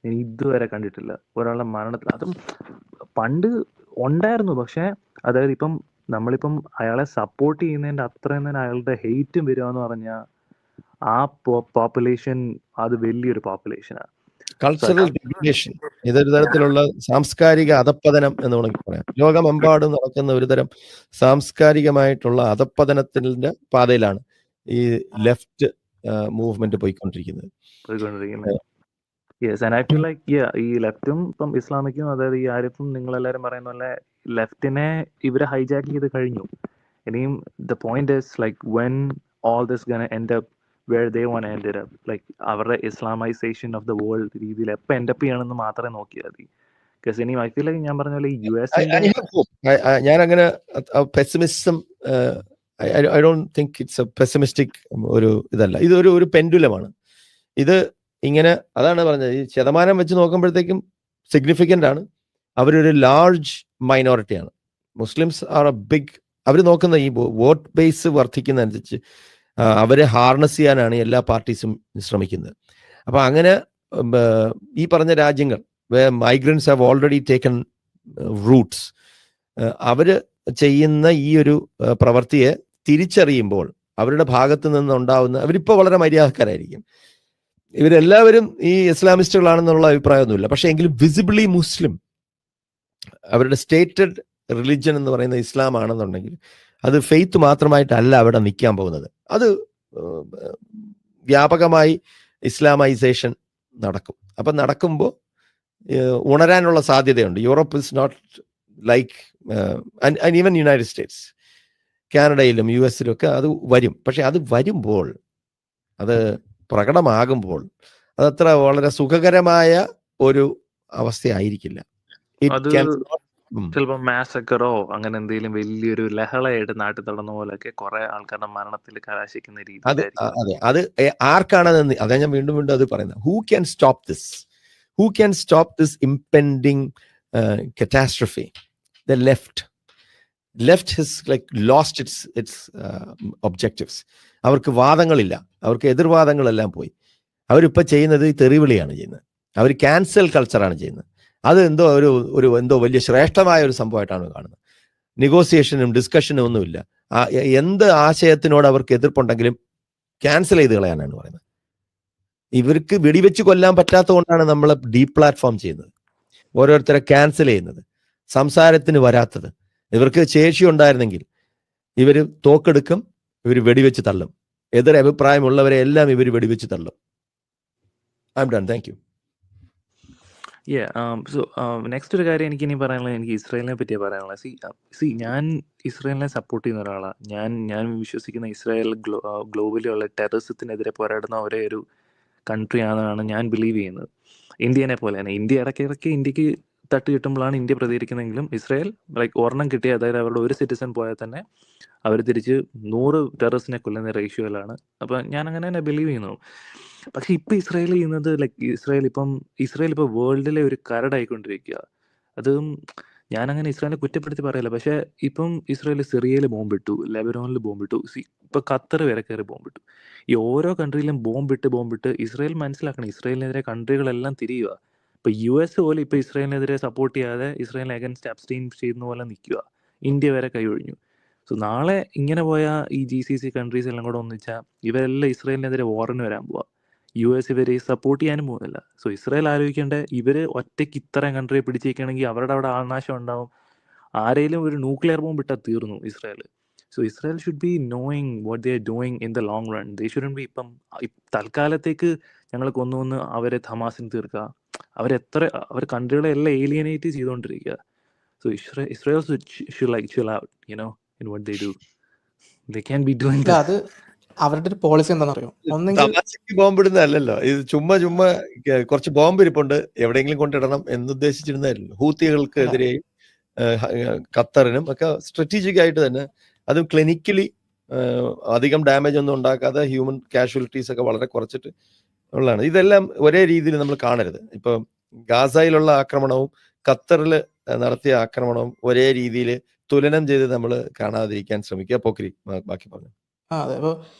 ഞാൻ ഇതുവരെ കണ്ടിട്ടില്ല ഒരാളുടെ മരണത്തിൽ. അതും പണ്ട് ഉണ്ടായിരുന്നു, പക്ഷെ അതായത് ഇപ്പം നമ്മളിപ്പം അയാളെ സപ്പോർട്ട് ചെയ്യുന്നതിന്റെ അത്രയും തന്നെ അയാളുടെ ഹെയ്റ്റും വരിക എന്ന് പറഞ്ഞാൽ ആ പോപ്പുലേഷൻ അത് വലിയൊരു പോപ്പുലേഷനാണ്. കൾച്ചറൽ ഡിഗ്രഡേഷൻ, ഇതൊരു തരത്തിലുള്ള സാംസ്കാരിക അധപ്പതനം എന്ന് വേണമെങ്കിൽ പറയാം. ലോകമെമ്പാടും നടക്കുന്ന ഒരു തരം സാംസ്കാരികമായിട്ടുള്ള അധപ്പതനത്തിന്റെ പാതയിലാണ് ഈ ലെഫ്റ്റ് മൂവ്മെന്റ് പോയിക്കൊണ്ടിരിക്കുന്നത്. Yes, and I feel like ഈ ലെഫ്റ്റും ഇപ്പം ഇസ്ലാമിക്കും, അതായത് ഈ ആരിഫും നിങ്ങളെല്ലാവരും പറയുന്ന പോലെ ലെഫ്റ്റിനെ ഇവര് ഹൈജാക്ക് ചെയ്ത് കഴിഞ്ഞു. ഇനിയും the point is like when all this gonna end up where they want to end it up, like അവരുടെ ഇസ്ലാമൈസേഷൻ ഓഫ് ദ വേൾഡ് രീതിയിൽ എപ്പോൾ എൻഡ് അപ്പ് ചെയ്യണമെന്ന് മാത്രമേ നോക്കിയാൽ മതി. ബിക്കോസ് ഇനി ഐ ഫീൽ ലൈക്ക് ഞാൻ പറഞ്ഞ പോലെ US ഞാൻ അങ്ങനെ pessimism I don't think it's A pessimistic ഒരു ഇതല്ല. ഇത് ഒരു പെൻഡുലമാണ്. ഇത് ഇങ്ങനെ അതാണ് പറഞ്ഞത്, ഈ ശതമാനം വെച്ച് നോക്കുമ്പോഴത്തേക്കും സിഗ്നിഫിക്കൻ്റ് ആണ്. അവരൊരു ലാർജ് മൈനോറിറ്റിയാണ്. Muslims are a big. അവർ നോക്കുന്ന ഈ വോട്ട് ബേസ് വർദ്ധിക്കുന്നതനുസരിച്ച് അവരെ ഹാർനസ് ചെയ്യാനാണ് എല്ലാ പാർട്ടീസും ശ്രമിക്കുന്നത്. അപ്പോൾ അങ്ങനെ ഈ പറഞ്ഞ രാജ്യങ്ങൾ migrants have already taken roots, അവർ ചെയ്യുന്ന ഈ ഒരു പ്രവൃത്തിയെ തിരിച്ചറിയുമ്പോൾ അവരുടെ ഭാഗത്ത് നിന്നുണ്ടാവുന്ന, അവരിപ്പോൾ വളരെ മര്യാദക്കാരായിരിക്കും, ഇവരെല്ലാവരും ഈ ഇസ്ലാമിസ്റ്റുകളാണെന്നുള്ള അഭിപ്രായമൊന്നുമില്ല, പക്ഷേ എങ്കിലും വിസിബിളി മുസ്ലിം, അവരുടെ സ്റ്റേറ്റഡ് റിലിജൻ എന്ന് പറയുന്ന ഇസ്ലാം ആണെന്നുണ്ടെങ്കിൽ അത് ഫെയ്ത്ത് മാത്രമായിട്ടല്ല അവിടെ നിൽക്കാൻ പോകുന്നത്. അത് വ്യാപകമായി ഇസ്ലാമൈസേഷൻ നടക്കും. അപ്പം നടക്കുമ്പോൾ ഉണരാനുള്ള സാധ്യതയുണ്ട്. Europe is not like and even United States, കാനഡയിലും യു എസിലും ഒക്കെ അത് വരും. പക്ഷെ അത് വരുമ്പോൾ, അത് പ്രകടമാകുമ്പോൾ അതത്ര വളരെ സുഖകരമായ ഒരു അവസ്ഥയായിരിക്കില്ല. അത് ചിലപ്പോൾ മാസക്കറോ അങ്ങനെ എന്തെങ്കിലും വലിയൊരു ലഹളയായിട്ട് നാട്ടിൽ നടന്ന പോലെയൊക്കെ കുറെ ആൾക്കാരുടെ മരണത്തിൽ കലാശിക്കുന്ന അതെ രീതിയിലായിരിക്കും. അത് ആർക്കാണെന്ന് അതാ ഞാൻ വീണ്ടും വീണ്ടും അത് പറയുന്നത്. Who can stop this? Who can stop this impending catastrophe? The left has like lost its objectives. അവർക്ക് വാദങ്ങളില്ല, അവർക്ക് എതിർവാദങ്ങളെല്ലാം പോയി. അവരിപ്പോൾ ചെയ്യുന്നത് തെറിവിളിയാണ് ചെയ്യുന്നത്, അവർ ക്യാൻസൽ കൾച്ചറാണ് ചെയ്യുന്നത്. അത് എന്തോ എന്തോ വലിയ ശ്രേഷ്ഠമായ ഒരു സംഭവമായിട്ടാണ് കാണുന്നത്. നെഗോസിയേഷനും ഡിസ്കഷനും ഒന്നുമില്ല. എന്ത് ആശയത്തിനോട് അവർക്ക് എതിർപ്പുണ്ടെങ്കിലും ക്യാൻസൽ ചെയ്ത് കളയാനാണ് പറയുന്നത്. ഇവർക്ക് വെടിവെച്ച് കൊല്ലാൻ പറ്റാത്തത് കൊണ്ടാണ് നമ്മൾ ഡീപ്ലാറ്റ്ഫോം ചെയ്യുന്നത്, ഓരോരുത്തരെ ക്യാൻസൽ ചെയ്യുന്നത്, സംസാരത്തിന് വരാത്തത്. ഇവർക്ക് ശേഷി ഉണ്ടായിരുന്നെങ്കിൽ ഇവർ തോക്കെടുക്കും, ഇവർ വെടിവെച്ച് തള്ളും. എതിർ അഭിപ്രായമുള്ളവരെ എല്ലാം ഇവർ വെടിവെച്ച് തള്ളും. I am done, thank you. Next ഒരു കാര്യം എനിക്ക് ഇനി പറയാനുള്ളത്, എനിക്ക് ഇസ്രായേലിനെ പറ്റിയാണ് പറയാനുള്ളത്. ഞാൻ ഇസ്രായേലിനെ സപ്പോർട്ട് ചെയ്യുന്ന ഒരാളാണ്. ഞാൻ വിശ്വസിക്കുന്ന ഇസ്രായേൽ ഗ്ലോബലി ഉള്ള ടെററിസത്തിനെതിരെ പോരാടുന്ന ഒരേ ഒരു കൺട്രി ആണെന്നാണ് ഞാൻ ബിലീവ് ചെയ്യുന്നത്. ഇന്ത്യനെ പോലെ തന്നെ ഇന്ത്യ ഇടയ്ക്കിടയ്ക്ക് ഇന്ത്യക്ക് തട്ട് കിട്ടുമ്പോഴാണ് ഇന്ത്യ പ്രതികരിക്കുന്നതെങ്കിലും ഇസ്രായേൽ ഒരെണ്ണം കിട്ടിയ, അതായത് അവരുടെ ഒരു സിറ്റിസൺ പോയാൽ തന്നെ അവർ തിരിച്ച് 100 ടെററിസ്റ്റിനെ കൊല്ലുന്ന റേഷ്യോയിലാണ്. അപ്പം ഞാൻ അങ്ങനെ തന്നെ ബിലീവ് ചെയ്യുന്നു. പക്ഷെ ഇപ്പം ഇസ്രായേൽ ചെയ്യുന്നത് ഇസ്രായേൽ ഇപ്പോൾ വേൾഡിലെ ഒരു കരടായിക്കൊണ്ടിരിക്കുക. അതും ഞാനങ്ങനെ ഇസ്രായേലിനെ കുറ്റപ്പെടുത്തി പറയല്ല. പക്ഷേ ഇപ്പം ഇസ്രായേൽ സിറിയയിൽ ബോംബിട്ടു, ലെബനോനിൽ ബോംബിട്ടു, ഇപ്പോൾ ഖത്തർ വരെ കയറി ബോംബിട്ടു. ഈ ഓരോ കൺട്രിയിലും ബോംബിട്ട് ഇസ്രായേൽ മനസ്സിലാക്കണം, ഇസ്രായേലിനെതിരെ കൺട്രികളെല്ലാം തിരിയുക. ഇപ്പോൾ US പോലും ഇപ്പോൾ ഇസ്രായേലിനെതിരെ സപ്പോർട്ട് ചെയ്യാതെ ഇസ്രായേലിനെ അഗൻസ്റ്റ് അബ്സ്റ്റെയിൻ ചെയ്യുന്ന പോലെ നിൽക്കുക. ഇന്ത്യ വരെ കൈയൊഴിഞ്ഞു. സോ നാളെ ഇങ്ങനെ പോയാൽ ഈ GCC കൺട്രീസ് എല്ലാം കൂടെ ഒന്നിച്ചാൽ ഇവരെല്ലാം ഇസ്രായേലിനെതിരെ വാറിന് വരാൻ പോവാ. US ഇവരെ സപ്പോർട്ട് ചെയ്യാനും പോകുന്നില്ല. സോ ഇസ്രായേൽ ആലോചിക്കേണ്ട, ഇവർ ഒറ്റയ്ക്ക് ഇത്രയും കൺട്രിയെ പിടിച്ചേക്കുകയാണെങ്കിൽ അവരുടെ അവിടെ ആൾനാശം ഉണ്ടാവും. ആരെങ്കിലും ഒരു ന്യൂക്ലിയർ ബോംബ് ഇട്ടാൽ തീർന്നു Israel. So Israel should be knowing what they are doing in the long run. They shouldn't B തൽക്കാലത്തേക്ക് ഞങ്ങൾ കൊന്നുവന്ന് അവരെ ഹമാസിന് തീർക്കുക. അവർ കൺട്രികളെ എല്ലാം ഏലിയനേറ്റ് ചെയ്തുകൊണ്ടിരിക്കുക. So Israel should chill out, in what they do. They can't be doing this. അത് അവരുടെ ഒരു പോളിസി എന്താണെന്നറിയോ? ഒന്നെങ്കിൽ തമാശക്ക് ബോംബിടുന്നതല്ലല്ലോ ഇത്, ചുമ്മാ കുറച്ച് ബോംബ് ഇരിപ്പുണ്ട് എവിടെയെങ്കിലും കൊണ്ടിടണം എന്നുദ്ദേശിച്ചിരുന്നായിരുന്നു. ഹൂത്തികൾക്കെതിരെയും ഖത്തറിനും ഒക്കെ സ്ട്രാറ്റജിക് ആയിട്ട് തന്നെ, അതും ക്ലിനിക്കലി അധികം ഡാമേജ് ഒന്നും ഉണ്ടാക്കാതെ ഹ്യൂമൻ കാഷ്വാലിറ്റീസ് ഒക്കെ വളരെ കുറച്ചിട്ട് ഉള്ളതാണ്. ഇതെല്ലാം ഒരേ രീതിയിൽ നമ്മൾ കാണരുത്. ഇപ്പം ഗാസയിലുള്ള ആക്രമണവും ഖത്തറിൽ നടത്തിയ ആക്രമണവും ഒരേ രീതിയിൽ തുലനം ചെയ്ത് നമ്മൾ കാണാതിരിക്കാൻ ശ്രമിക്കുക. പോക്രി ബാക്കി പറഞ്ഞു. അതെ. അപ്പോൾ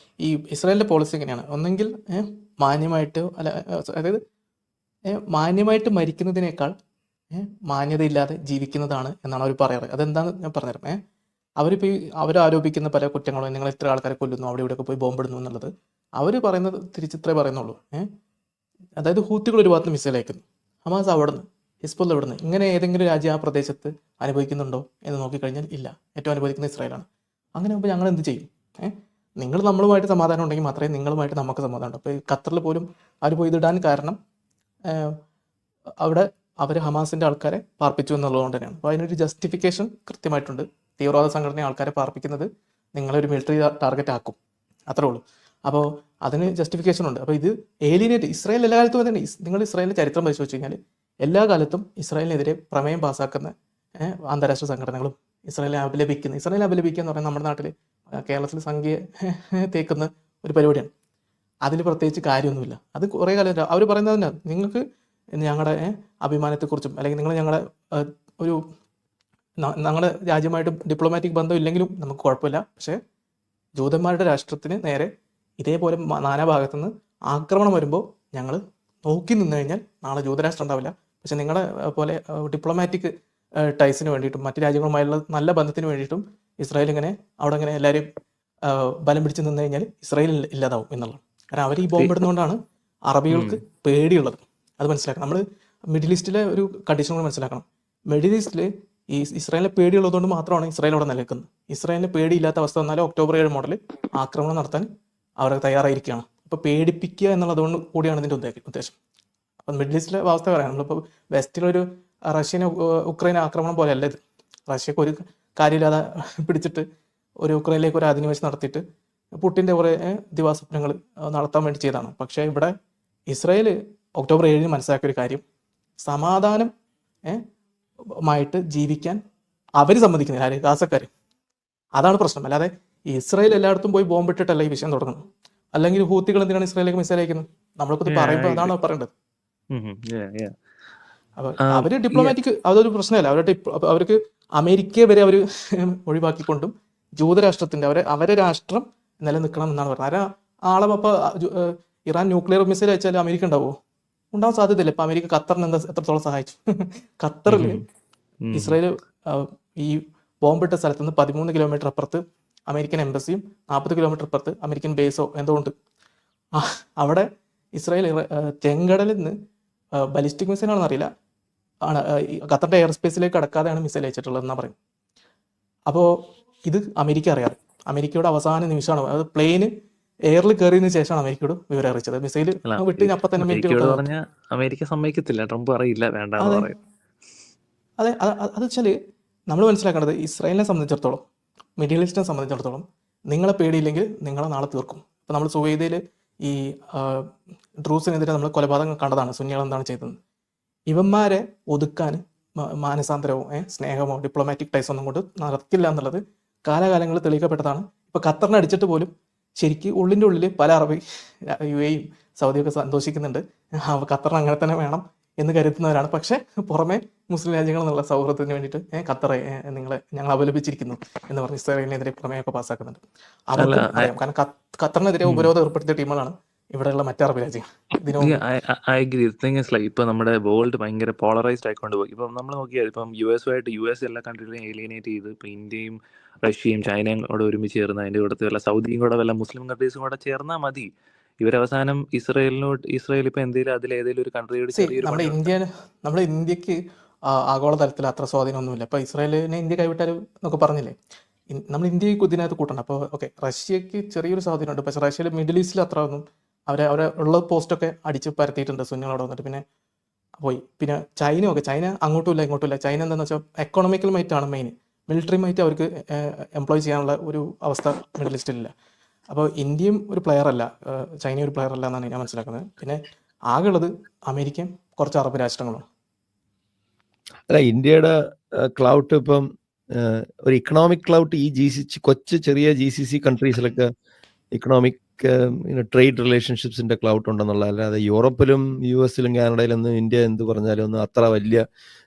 ഈ ഇസ്രായേലിൻ്റെ പോളിസി എങ്ങനെയാണ്? ഒന്നെങ്കിൽ മാന്യമായിട്ട് അതായത് മാന്യമായിട്ട് മരിക്കുന്നതിനേക്കാൾ മാന്യതയില്ലാതെ ജീവിക്കുന്നതാണ് എന്നാണ് അവർ പറയാറ്. അതെന്താണെന്ന് ഞാൻ പറഞ്ഞുതരാം. അവരിപ്പോൾ അവർ ആരോപിക്കുന്ന പല കുറ്റങ്ങളും, നിങ്ങൾ ഇത്ര ആൾക്കാരെ കൊല്ലുന്നു, അവിടെ ഇവിടെയൊക്കെ പോയി ബോംബിടുന്നു എന്നുള്ളത് അവർ പറയുന്നത് തിരിച്ചിത്രേ പറയുന്നുള്ളൂ. അതായത് ഹൂത്തികൾ ഒരു ഭാഗത്ത് മിസൈൽ അയക്കുന്നു, ഹമാസ് അവിടെ നിന്ന്, ഹിസ്ബുള്ള ഇവിടെ നിന്ന്, ഇങ്ങനെ ഏതെങ്കിലും രാജ്യം ആ പ്രദേശത്ത് അനുഭവിക്കുന്നുണ്ടോ എന്ന് നോക്കിക്കഴിഞ്ഞാൽ ഇല്ല. ഏറ്റവും അനുഭവിക്കുന്ന ഇസ്രായേലാണ്. അങ്ങനെ ആകുമ്പോൾ ഞങ്ങൾ എന്ത് ചെയ്യും? നിങ്ങൾ നമ്മളുമായിട്ട് സമാധാനം ഉണ്ടെങ്കിൽ മാത്രമേ നിങ്ങളുമായിട്ട് നമുക്ക് സമാധാനം ഉണ്ട്. അപ്പോൾ ഈ ഖത്തറിൽ പോലും അവർ പോയി ഇതിടാൻ കാരണം അവിടെ അവർ ഹമാസിൻ്റെ ആൾക്കാരെ പാർപ്പിച്ചു എന്നുള്ളതുകൊണ്ട് തന്നെയാണ്. അപ്പോൾ അതിനൊരു ജസ്റ്റിഫിക്കേഷൻ കൃത്യമായിട്ടുണ്ട്. തീവ്രവാദ സംഘടന ആൾക്കാരെ പാർപ്പിക്കുന്നത് നിങ്ങളൊരു മിലിറ്ററി ടാർഗറ്റ് ആക്കും, അത്രേ ഉള്ളൂ. അപ്പോൾ അതിന് ജസ്റ്റിഫിക്കേഷൻ ഉണ്ട്. അപ്പോൾ ഇത് ഏലിയനേറ്റ് ഇസ്രായേൽ എല്ലാ കാലത്തും തന്നെ, നിങ്ങൾ ഇസ്രായേലിൻ്റെ ചരിത്രം പരിശോധിച്ച് കഴിഞ്ഞാൽ എല്ലാ കാലത്തും ഇസ്രായേലിനെതിരെ പ്രമേയം പാസ്സാക്കുന്ന അന്താരാഷ്ട്ര സംഘടനകളും ഇസ്രായേലിനെ അപലപിക്കുക എന്ന് പറയുന്നത് നമ്മുടെ നാട്ടിൽ കേരളത്തിൽ സംഖ്യ തേക്കുന്ന ഒരു പരിപാടിയാണ്. അതിൽ പ്രത്യേകിച്ച് കാര്യമൊന്നുമില്ല. അത് കുറേ കാലം അവർ പറയുന്നത് തന്നെ, നിങ്ങൾക്ക് ഞങ്ങളുടെ അഭിമാനത്തെക്കുറിച്ചും അല്ലെങ്കിൽ നിങ്ങൾ ഞങ്ങളുടെ ഒരു ഞങ്ങളുടെ രാജ്യമായിട്ട് ഡിപ്ലോമാറ്റിക് ബന്ധം ഇല്ലെങ്കിലും നമുക്ക് കുഴപ്പമില്ല, പക്ഷേ ജൂതന്മാരുടെ രാഷ്ട്രത്തിന് നേരെ ഇതേപോലെ നാനാഭാഗത്തുനിന്ന് ആക്രമണം വരുമ്പോൾ ഞങ്ങൾ നോക്കി നിന്ന് കഴിഞ്ഞാൽ നാളെ ജൂതരാഷ്ട്രം ഉണ്ടാവില്ല. പക്ഷെ നിങ്ങളുടെ പോലെ ഡിപ്ലോമാറ്റിക് ടൈസിന് വേണ്ടിയിട്ടും മറ്റു രാജ്യങ്ങളുമായുള്ള നല്ല ബന്ധത്തിന് വേണ്ടിയിട്ടും ഇസ്രായേൽ ഇങ്ങനെ അവിടെ ഇങ്ങനെ എല്ലാവരും ബലം പിടിച്ച് നിന്ന് കഴിഞ്ഞാൽ ഇസ്രായേൽ ഇല്ലാതാവും എന്നുള്ളത്. കാരണം അവർ ഈ ബോംബിടുന്നതുകൊണ്ടാണ് അറബികൾക്ക് പേടിയുള്ളത്. അത് മനസ്സിലാക്കണം. നമ്മൾ മിഡിൽ ഈസ്റ്റിലെ ഒരു കണ്ടീഷൻ കൂടെ മനസ്സിലാക്കണം. മിഡിൽ ഈസ്റ്റിൽ ഈ ഇസ്രായേലിനെ പേടിയുള്ളതുകൊണ്ട് മാത്രമാണ് ഇസ്രായേൽ അവിടെ നിലനിൽക്കുന്നത്. ഇസ്രായേലിന് പേടിയില്ലാത്ത അവസ്ഥ വന്നാൽ ഒക്ടോബർ 7 മുതൽ ആക്രമണം നടത്താൻ അവർ തയ്യാറായിരിക്കുകയാണ്. അപ്പോൾ പേടിപ്പിക്കുക എന്നുള്ളതുകൊണ്ട് കൂടിയാണ് ഇതിൻ്റെ ഉദ്ദേശം. അപ്പം മിഡിൽ ഈസ്റ്റിലെ അവസ്ഥ പറയാം. നമ്മളിപ്പോൾ വെസ്റ്റിലൊരു റഷ്യന് ഉക്രൈൻ ആക്രമണം പോലെയല്ല ഇത്. റഷ്യക്ക് ഒരു കാര്യമില്ലാതെ പിടിച്ചിട്ട് ഒരു ഉക്രൈനിലേക്ക് ഒരു അധിനിവേശം നടത്തിയിട്ട് പുട്ടിൻ്റെ കുറേ ദിവാസ്വപ്നങ്ങൾ നടത്താൻ വേണ്ടി ചെയ്തതാണ്. പക്ഷേ ഇവിടെ ഇസ്രായേൽ ഒക്ടോബർ 7 മനസ്സിലാക്കിയ ഒരു കാര്യം, സമാധാനം മായിട്ട് ജീവിക്കാൻ അവർ സമ്മതിക്കുന്നില്ല, ആര്? ഗാസക്കാർ. അതാണ് പ്രശ്നം. അല്ലാതെ ഇസ്രായേൽ എല്ലായിടത്തും പോയി ബോംബിട്ടിട്ടല്ല ഈ വിഷയം തുടങ്ങുന്നത്. അല്ലെങ്കിൽ ഹൂത്തികൾ എന്തിനാണ് ഇസ്രായേലിലേക്ക് മിസൈൽ അയക്കുന്നത്? നമ്മൾക്ക് പറയുമ്പോൾ അതാണ് പറയേണ്ടത്. അപ്പൊ അവര് ഡിപ്ലോമാറ്റിക് അതൊരു പ്രശ്നമല്ല. അവർക്ക് അമേരിക്കയെ വരെ അവർ ഒഴിവാക്കിക്കൊണ്ടും ജൂതരാഷ്ട്രത്തിന്റെ അവരെ രാഷ്ട്രം നിലനിൽക്കണം എന്നാണ് പറഞ്ഞത്. ആരാ ആളെ അപ്പൊ ഇറാൻ ന്യൂക്ലിയർ മിസൈൽ അയച്ചാൽ അമേരിക്ക ഉണ്ടാവുമോ? ഉണ്ടാവാൻ സാധ്യതയില്ല. ഇപ്പൊ അമേരിക്ക ഖത്തറിന് എത്രത്തോളം സഹായിച്ചു? ഖത്തറിൽ ഇസ്രായേൽ ഈ ബോംബിട്ട സ്ഥലത്ത് നിന്ന് 13 കിലോമീറ്റർ അപ്പുറത്ത് അമേരിക്കൻ എംബസിയും 40 കിലോമീറ്റർ അപ്പുറത്ത് അമേരിക്കൻ ബേസോ എന്തുകൊണ്ട് അവിടെ ഇസ്രായേൽ ചെങ്കടലിൽ നിന്ന് ബലിസ്റ്റിക് മിസൈൽ ആണെന്ന് അറിയില്ല, ആണ് ഖത്തറിന്റെ എയർ സ്പേസിലേക്ക് കടക്കാതെയാണ് മിസൈൽ അയച്ചിട്ടുള്ളത് എന്നാ പറയും. അപ്പോൾ ഇത് അമേരിക്ക അറിയാതെ, അമേരിക്കയുടെ അവസാന നിമിഷമാണ്, അത് പ്ലെയിന് എയറിൽ കയറിയതിനു ശേഷമാണ് അമേരിക്കയോട് വിവരം അറിയിച്ചത്. മിസൈൽ വിട്ട് അപ്പൊ തന്നെ മിനിറ്റ് അമേരിക്ക സമ്മതിക്കത്തില്ല, ട്രംപ് അറിയില്ല, വേണ്ട. അതെ, അത് വെച്ചാൽ നമ്മൾ മനസ്സിലാക്കേണ്ടത് ഇസ്രായേലിനെ സംബന്ധിച്ചിടത്തോളം, മിഡിൽ ഈസ്റ്റിനെ സംബന്ധിച്ചിടത്തോളം നിങ്ങളെ പേടിയില്ലെങ്കിൽ നിങ്ങളെ നാളെ തീർക്കും. ഇപ്പം നമ്മൾ സുവൈദയിൽ ഈ ഡ്രൂസിനെതിരെ നമ്മൾ കൊലപാതകം കണ്ടതാണ്. സുന്നികൾ എന്താണ് ചെയ്തത്? ഇവന്മാരെ ഒതുക്കാൻ മാനസാന്തരവും സ്നേഹമോ ഡിപ്ലോമാറ്റിക് ടൈസ് ഒന്നും കൊണ്ട് നടത്തില്ല എന്നുള്ളത് കാലാകാലങ്ങളിൽ തെളിയിക്കപ്പെട്ടതാണ്. ഇപ്പൊ ഖത്തറിനെ അടിച്ചിട്ട് പോലും ശരിക്കും ഉള്ളിൻ്റെ ഉള്ളിൽ പല അറബി UAEയും സൗദിയൊക്കെ സന്തോഷിക്കുന്നുണ്ട്, ഖത്തറിന് അങ്ങനെ തന്നെ വേണം എന്ന് കരുതുന്നവരാണ്. പക്ഷെ പുറമെ മുസ്ലിം രാജ്യങ്ങൾ എന്നുള്ള സൗഹൃദത്തിന് വേണ്ടിയിട്ട് ഖത്തറെ ഞങ്ങൾ അപലപിച്ചിരിക്കുന്നു എന്ന് പറഞ്ഞ് ഇസ്രായേലിനെതിരെ പ്രമേയമൊക്കെ പാസ്സാക്കുന്നുണ്ട്. അവർക്ക് അറിയാം, കാരണം ഖത്തറിനെതിരെ ഉപരോധം ഏർപ്പെടുത്തിയ ടീമുകളാണ് ഇവിടെയുള്ള മറ്റ് അറബ് രാജ്യങ്ങൾ. ഇപ്പൊ നമ്മുടെ വേൾഡ് ഭയങ്കര പോളറൈസ്ഡ് ആയിക്കൊണ്ട് പോയി. ഇപ്പം നമ്മൾ നോക്കിയാൽ ഇപ്പം US എല്ലാ കൺട്രീസിലും ഏലിയനേറ്റ് ചെയ്ത് ഇപ്പൊ ഇന്ത്യയും റഷ്യയും ചൈനയും കൂടെ ഒരുമിച്ച് ചേർന്ന് അതിന്റെ കൂടെ വല്ല സൗദിയും കൂടെ വല്ല മുസ്ലിം കൺട്രീസും കൂടെ ചേർന്നാൽ മതി. ഇവരവസാനം ഇസ്രായേൽ ഇപ്പൊ അതിലേതെങ്കിലും ഒരു കൺട്രിയോട് നമ്മുടെ ഇന്ത്യക്ക് ആഗോളതലത്തിൽ അത്ര സ്വാധീനമൊന്നുമില്ല. ഇപ്പൊ ഇസ്രായേലിനെ ഇന്ത്യ കൈവിട്ടാലും എന്നൊക്കെ പറഞ്ഞില്ലേ, നമ്മൾ ഇന്ത്യക്ക് ഇതിനകത്ത് കൂട്ടണം. അപ്പോൾ ഓക്കെ, റഷ്യക്ക് ചെറിയൊരു സ്വാധീനമുണ്ട്, പക്ഷെ റഷ്യയിൽ മിഡിൽ ഈസ്റ്റിൽ അത്ര ഒന്നും അവരെ ഉള്ള പോസ്റ്റൊക്കെ അടിച്ച് പരത്തിയിട്ടുണ്ട് സുന്നികളോട് വന്നിട്ട്. പിന്നെ പോയി. പിന്നെ ചൈന അങ്ങോട്ടും ഇല്ല. ചൈന എന്താണെന്ന് വെച്ചാൽ എക്കണോമിക്കൽ മൈറ്റാണ് മെയിൻ, മിലിറ്ററി മൈറ്റ് അവർക്ക് എംപ്ലോയ് ചെയ്യാനുള്ള ഒരു അവസ്ഥ മിഡിൽ ഈസ്റ്റിലില്ല. അപ്പോൾ ഇന്ത്യയും ഒരു പ്ലെയർ അല്ല, ചൈന ഒരു പ്ലെയർ അല്ല എന്നാണ് ഞാൻ മനസ്സിലാക്കുന്നത്. പിന്നെ ആകെ ഉള്ളത് അമേരിക്കയും കുറച്ച് അറബ് രാഷ്ട്രങ്ങളാണ്. അല്ല, ഇന്ത്യയുടെ ക്ലൗട്ട് ഇപ്പം ഒരു ഇക്കണോമിക് ക്ലൗട്ട് ഈ ചെറിയ GCC കൺട്രീസിലൊക്കെ ഇക്കണോമിക് ട്രേഡ് റിലേഷൻഷിപ്സിന്റെ ക്ലൗട്ട് ഉണ്ടെന്നുള്ള, അല്ലാതെ യൂറോപ്പിലും US-ലും കാനഡയിലൊന്നും ഇന്ത്യ എന്ത് പറഞ്ഞാലും ഒന്നും അത്ര വലിയ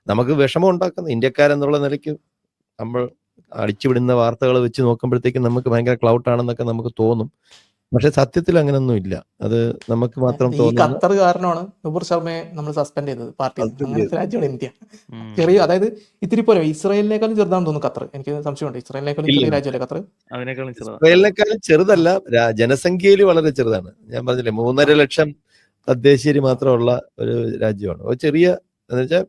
നമുക്ക് വിഷമം ഉണ്ടാക്കുന്ന ഇന്ത്യക്കാരെന്നുള്ള നിലയ്ക്ക് നമ്മൾ അടിച്ചുവിടുന്ന വാർത്തകൾ വെച്ച് നോക്കുമ്പോഴത്തേക്കും നമുക്ക് ഭയങ്കര ക്ലൗട്ടാണെന്നൊക്കെ നമുക്ക് തോന്നും. പക്ഷെ സത്യത്തിൽ അങ്ങനൊന്നും ഇല്ല. അത് നമുക്ക് മാത്രം തോന്നുന്നു. ഖത്തർ കാരണമാണ് നുപുർ ശർമ്മയെ നമ്മൾ സസ്പെൻഡ് ചെയ്തത് പാർട്ടി. അങ്ങനത്തെ രാജ്യമാണ് ഇന്ത്യ. ചെറിയ, അതായത് ഇത്തിരി പോലെ ഇസ്രായേലിനേക്കാളും ചെറുതാണെന്ന് തോന്നുന്നു ഖത്തർ. എനിക്ക് സംശയമുണ്ട്, ഇസ്രായേലിനേക്കാളും ചെറിയ രാജ്യമല്ലേ ഖത്തർ? ഇസ്രായേലിനേക്കാളും ചെറുതല്ല, ജനസംഖ്യയിൽ വളരെ ചെറുതാണ്. ഞാൻ പറഞ്ഞില്ലേ, 3.5 ലക്ഷം തദ്ദേശീയര് മാത്രമുള്ള ഒരു രാജ്യമാണ്. ഒരു ചെറിയ എന്ന് വെച്ചാൽ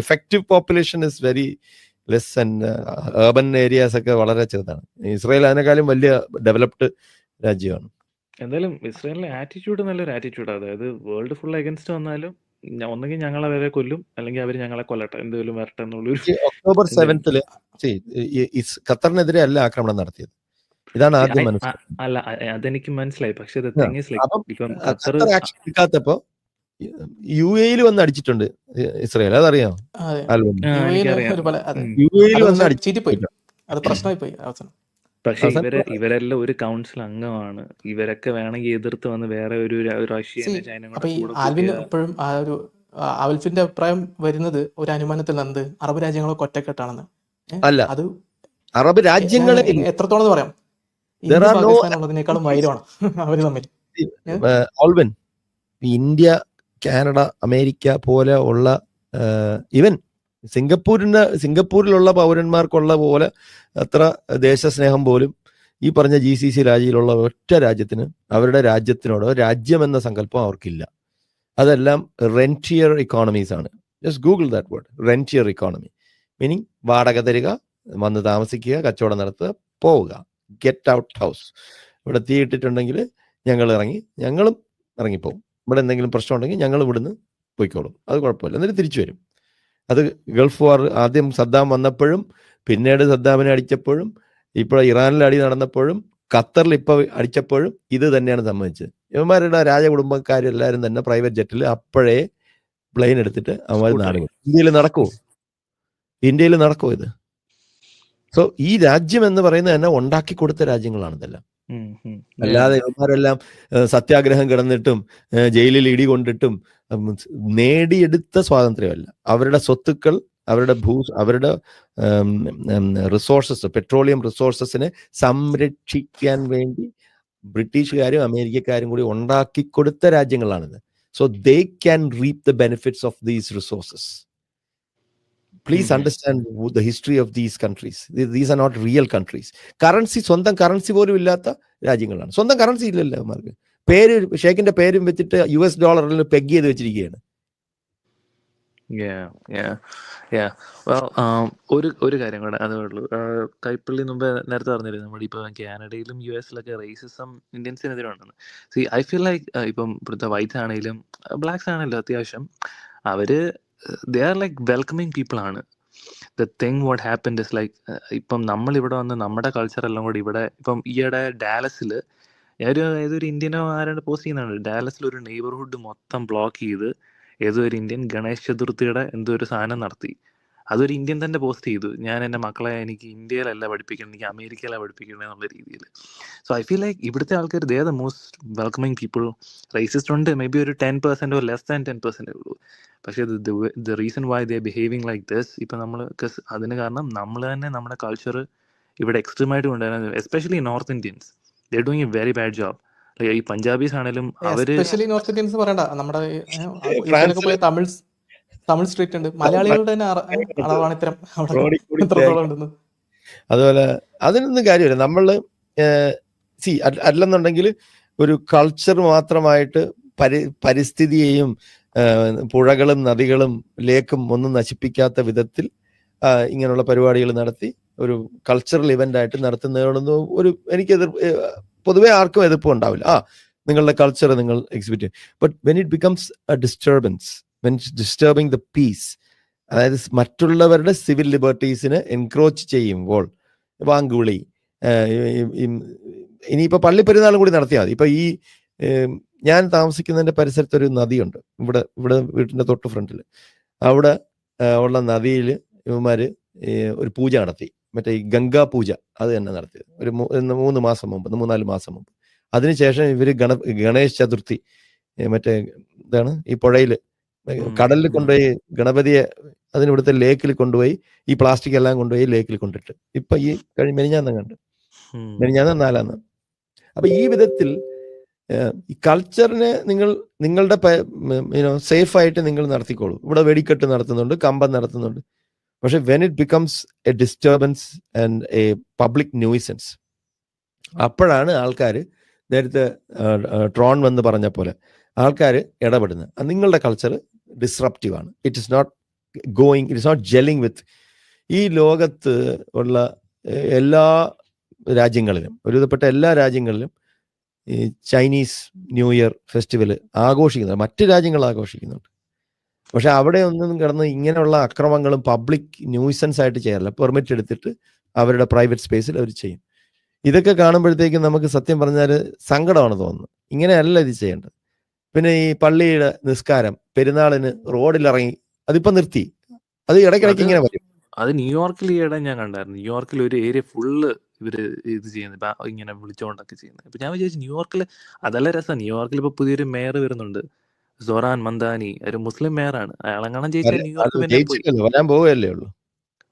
effective population is very less and urban areas ഒക്കെ വളരെ ചെറുതാണ്. ഇസ്രായേൽ അതിനേക്കാളും വലിയ ഡെവലപ്ഡ് രാജ്യമാണ്. എന്തായാലും ഇസ്രായേലിന്റെ ആറ്റിറ്റ്യൂഡ് നല്ലൊരു ആറ്റിറ്റ്യൂഡ്. അതായത് വേൾഡ് ഫുൾ അഗൻസ്റ്റ് വന്നാലും ഒന്നെങ്കിൽ ഞങ്ങൾ അവരെ കൊല്ലും, അല്ലെങ്കിൽ അവർ ഞങ്ങളെ കൊല്ലട്ടെ, എന്തെങ്കിലും വരട്ടെ എന്നുള്ളൊരു. ഒക്ടോബർ 7 ഖത്തറിനെതിരെ അല്ല ആക്രമണം നടത്തിയത്. ഇതാണ് ആദ്യം അല്ല, അതെനിക്ക് മനസ്സിലായി. പക്ഷെ എടുക്കാത്തപ്പോ UAE-ൽ വന്ന് അടിച്ചിട്ടുണ്ട് ഇസ്രായേൽ, അതറിയാം. UAE-ൽ വന്ന് അത് പ്രശ്നമായി പോയി അവസാനം. പക്ഷെ അവസാനം ഇവരെല്ലാം ഒരു കൗൺസിൽ അംഗമാണ്. ഇവരൊക്കെ വേണമെങ്കിൽ എതിർത്ത് വന്ന് വേറെ ഒരു റഷ്യനെ ചൈനയും അപ്പൊ കൂടെ ഈ കൂടെ ആൽവിൻ കൂട്ടിയ എപ്പോഴും ആ ഒരു ആൽഫിന്റെ അഭിപ്രായം വരുന്നത് ഒരു അനുമാനത്തിൽ എന്ത് അറബ് രാജ്യങ്ങളൊക്കെ ഒറ്റക്കെട്ടാണെന്ന്. അല്ല, അത് അറബ് രാജ്യങ്ങളെ എത്രത്തോളം എന്ന് പറയാം. There India are no Pakistan ഉള്ളതിനേക്കാളും വൈരമാണ് അവര് തമ്മിൽ. ഓൾവൻ ഇന്ത്യ, കാനഡ, അമേരിക്ക പോലെ ഉള്ള ഈവൻ സിംഗപ്പൂരിലുള്ള പൗരന്മാർക്കുള്ള പോലെ അത്ര ദേശസ്നേഹം പോലും ഈ പറഞ്ഞ GCC രാജ്യത്തിലുള്ള ഒറ്റ രാജ്യത്തിന് അവരുടെ രാജ്യത്തിനോട് രാജ്യം എന്ന സങ്കല്പം അവർക്കില്ല. അതെല്ലാം റെന്റിയർ ഇക്കോണമീസ് ആണ്. Just Google that word, rentier economy. Meaning വാടക തരിക, വന്ന് താമസിക്കുക, കച്ചവടം നടത്തുക, പോവുക, ഗെറ്റ് ഔട്ട് ഹൗസ്. ഇവിടെ തീ ഇട്ടിട്ടുണ്ടെങ്കിൽ ഞങ്ങളും ഇറങ്ങിപ്പോവും. ഇവിടെ എന്തെങ്കിലും പ്രശ്നം ഉണ്ടെങ്കിൽ ഞങ്ങൾ ഇവിടുന്ന് പോയിക്കോളും, അത് കുഴപ്പമില്ല, എന്നിട്ട് തിരിച്ചു വരും. അത് ഗൾഫ് വാർ ആദ്യം സദ്ദാം വന്നപ്പോഴും പിന്നീട് സദ്ദാമിനെ അടിച്ചപ്പോഴും ഇപ്പോൾ ഇറാനിൽ അടി നടന്നപ്പോഴും ഖത്തറിൽ ഇപ്പോൾ അടിച്ചപ്പോഴും ഇത് തന്നെയാണ് സംഭവിച്ചത്. ഇവന്മാരുടെ രാജകുടുംബക്കാരെല്ലാവരും തന്നെ പ്രൈവറ്റ് ജെറ്റിൽ അപ്പോഴേ പ്ലെയിൻ എടുത്തിട്ട് അവന്മാർ നാട് വിടും. ഇന്ത്യയിൽ നടക്കുമോ ഇത്? സോ ഈ രാജ്യം എന്ന് പറയുന്നത് തന്നെ ഉണ്ടാക്കി കൊടുത്ത രാജ്യങ്ങളാണ് ഇതെല്ലാം. അല്ലാതെ ഇവന്മാരെല്ലാം സത്യാഗ്രഹം കിടന്നിട്ടും ജയിലിൽ ഇടികൊണ്ടിട്ടും നേടിയെടുത്ത സ്വാതന്ത്ര്യമല്ല. അവരുടെ സ്വത്തുക്കൾ, അവരുടെ റിസോഴ്സസ്, പെട്രോളിയം റിസോഴ്സസിനെ സംരക്ഷിക്കാൻ വേണ്ടി ബ്രിട്ടീഷുകാരും അമേരിക്കക്കാരും കൂടി ഉണ്ടാക്കിക്കൊടുത്ത രാജ്യങ്ങളാണിത്. So they can reap the benefits of these resources. Please understand the history of these countries. These are not real countries. സ്വന്തം കറൻസി പോലും ഇല്ലാത്ത രാജ്യങ്ങളാണ്. സ്വന്തം കറൻസി ഇല്ലല്ലോ അവന്മാർക്ക്. ഷേഖിന്റെ പേരും വെച്ചിട്ട് US ഡോളറിൽ പെഗ് ചെയ്ത് വെച്ചിരിക്കുകയാണ്. ഒരു കാര്യം കൂടെ അതേ ഉള്ളൂ. കൈപ്പള്ളി മുമ്പ് നേരത്തെ പറഞ്ഞിരുന്നു നമ്മളിപ്പോൾ കാനഡയിലും US-ലൊക്കെ റേസിസം ഇന്ത്യൻസിനെതിരെ ഉണ്ടെന്ന്. സി ഐ ഫീൽ ലൈക്ക് ഇപ്പം ഇവിടുത്തെ വൈറ്റ്സ് ആണെങ്കിലും ബ്ലാക്സ് ആണെങ്കിലും അത്യാവശ്യം അവര് they are like welcoming people ആണ്. The thing what happened is like ഇപ്പം നമ്മളിവിടെ വന്ന് നമ്മുടെ കൾച്ചർ എല്ലാം കൂടി ഇവിടെ ഇപ്പം ഈയിടെ ഡാലസിൽ ഏതൊരു ഇന്ത്യനോ ആരാണ്ട് പോസ്റ്റ് ചെയ്യുന്നുണ്ട്. ഡാലസിൽ ഒരു നെയ്ബർഹുഡ് മൊത്തം ബ്ലോക്ക് ചെയ്ത് ഏതൊരു ഇന്ത്യൻ ഗണേശ് ചതുർത്ഥിയുടെ എന്തോ ഒരു സാധനം നടത്തി. അതൊരു ഇന്ത്യൻ തന്നെ പോസ്റ്റ് ചെയ്തു, ഞാൻ എൻ്റെ മക്കളെ എനിക്ക് ഇന്ത്യയിലല്ല പഠിപ്പിക്കണം, എനിക്ക് അമേരിക്കയിലാണ് പഠിപ്പിക്കണം എന്നുള്ള രീതിയിൽ. സോ ഐ ഫീൽ ലൈക്ക് ഇവിടുത്തെ ആൾക്കാർ they are the most welcoming people. Racist ഉണ്ട്, മേ ബി ഒരു 10% or less than 10% ഉള്ളൂ. പക്ഷേ the reason why they behaving like this ഇപ്പം നമ്മൾ അതിന് കാരണം നമ്മൾ തന്നെ നമ്മുടെ കൾച്ചർ ഇവിടെ എക്സ്ട്രീമായിട്ട് കൊണ്ടുവരുന്നത്. Especially north Indians they are doing A very bad job. ഈ പഞ്ചാബീസ് ആണെങ്കിലും അവര് എസ്പെഷ്യലി നോർത്ത് ഇന്ത്യൻസ് പറയണ്ട, നമ്മുടെ യുകെയിലൊക്കെ പോയ തമിഴ് സ്ട്രീറ്റ് ഉണ്ട്. മലയാളികളുടെ തന്നെ അളവാണ് ഇത്തരം അവിടെ എത്രത്തോളം ഉണ്ടെന്ന്. അതുപോലെ അതിനൊന്നും കാര്യമില്ല. നമ്മൾ അല്ലെന്നുണ്ടെങ്കിൽ ഒരു കൾച്ചർ മാത്രമായിട്ട് പരിസ്ഥിതിയെയും പുഴകളും നദികളും ലേക്കും ഒന്നും നശിപ്പിക്കാത്ത വിധത്തിൽ ഇങ്ങനെയുള്ള പരിപാടികൾ നടത്തി ഒരു കൾച്ചറൽ ഇവന്റ് ആയിട്ട് നടത്തുന്നതിനോടൊന്നും എനിക്ക് പൊതുവെ ആർക്കും എതിർപ്പ് ഉണ്ടാവില്ല. നിങ്ങളുടെ കൾച്ചർ നിങ്ങൾ എക്സിബിറ്റ് ചെയ്യും. But when it becomes a disturbance, when it's disturbing the peace, അതായത് മറ്റുള്ളവരുടെ സിവിൽ ലിബർട്ടീസിനെ എൻക്രോച്ച് ചെയ്യുമ്പോൾ വാങ്കുവിളി, ഇനിയിപ്പോൾ പള്ളിപ്പെരുന്നാളും കൂടി നടത്തിയാൽ മതി. ഇപ്പൊ ഈ ഞാൻ താമസിക്കുന്നതിന്റെ പരിസരത്ത് ഒരു നദിയുണ്ട്, ഇവിടെ വീട്ടിന്റെ തൊട്ട് ഫ്രണ്ടിൽ. അവിടെ ഉള്ള നദിയിൽ ഇവന്മാര് ഒരു പൂജ നടത്തി, മറ്റേ ഈ ഗംഗാ പൂജ അത് തന്നെ നടത്തിയത് ഒരു 3-4 മാസം മുമ്പ്. അതിനുശേഷം ഇവര് ഗണേശ് ചതുർത്ഥി മറ്റേ എന്താണ് ഈ പുഴയിൽ കടലിൽ കൊണ്ടുപോയി ഗണപതിയെ ഇവിടുത്തെ ലേക്കിൽ കൊണ്ടുപോയി ഈ പ്ലാസ്റ്റിക് എല്ലാം കൊണ്ടുപോയി ലേക്കിൽ കൊണ്ടിട്ട് ഇപ്പൊ ഈ മെനിഞ്ഞാന്ന് 4-ാം. അപ്പൊ ഈ വിധത്തിൽ ഈ കൾച്ചറിനെ നിങ്ങളുടെ സേഫ് ആയിട്ട് നിങ്ങൾ നടത്തിക്കോളൂ. ഇവിടെ വെടിക്കെട്ട് നടത്തുന്നുണ്ട്, കമ്പം നടത്തുന്നുണ്ട്. പക്ഷെ when it becomes a disturbance and A public nuisance, അപ്പോഴാണ് ആൾക്കാർ നേരത്തെ ട്രോൺ വന്ന് പറഞ്ഞ പോലെ ആൾക്കാർ ഇടപെടുന്നത്. നിങ്ങളുടെ കൾച്ചർ ഡിസ്റപ്റ്റീവ് ആണ്. ഇറ്റ് ഇസ് നോട്ട് ജെല്ലിങ് വിത്ത് ഈ ലോകത്ത് ഉള്ള എല്ലാ രാജ്യങ്ങളിലും, ഒരുവിധപ്പെട്ട എല്ലാ രാജ്യങ്ങളിലും ഈ ചൈനീസ് ന്യൂ ഇയർ ഫെസ്റ്റിവൽ ആഘോഷിക്കുന്നുണ്ട്, മറ്റ് രാജ്യങ്ങൾ ആഘോഷിക്കുന്നുണ്ട്. പക്ഷെ അവിടെ ഒന്നും കിടന്ന് ഇങ്ങനെയുള്ള അക്രമങ്ങളും പബ്ലിക് ന്യൂസൻസ് ആയിട്ട് ചെയ്യാറില്ല. പെർമിറ്റ് എടുത്തിട്ട് അവരുടെ പ്രൈവറ്റ് സ്പേസിൽ അവർ ചെയ്യും. ഇതൊക്കെ കാണുമ്പോഴത്തേക്കും നമുക്ക് സത്യം പറഞ്ഞാൽ സങ്കടമാണ് തോന്നുന്നത്. ഇങ്ങനെയല്ല ഇത് ചെയ്യേണ്ടത്. പിന്നെ ഈ പള്ളിയുടെ നിസ്കാരം പെരുന്നാളിന് റോഡിലിറങ്ങി അതിപ്പോ നിർത്തി. അത് ഇടയ്ക്കിടയ്ക്ക് ഇങ്ങനെ വരും. അത് ന്യൂയോർക്കിൽ ഈയിടെ ഞാൻ കണ്ടായിരുന്നു. ന്യൂയോർക്കിൽ ഒരു ഏരിയ ഫുള്ള് ഇവര് ഇത് ചെയ്യുന്നത്, ഇങ്ങനെ വിളിച്ചോണ്ടൊക്കെ ചെയ്യുന്നത്. ഇപ്പൊ ഞാൻ വിചാരിച്ചു ന്യൂയോർക്കിൽ അതല്ല രസം. ന്യൂയോർക്കിൽ ഇപ്പൊ പുതിയൊരു മേയർ വരുന്നുണ്ട്, സൊറാൻ മന്ദാനി, ഒരു മുസ്ലിം മേയറാണ്. അയാളെങ്ങാനും ജയിച്ചാൽ ന്യൂയോർക്ക് പിന്നെ പോയി. ജയിച്ചില്ലല്ലോ, വരാൻ പോവുകയല്ലേ ഉള്ളൂ.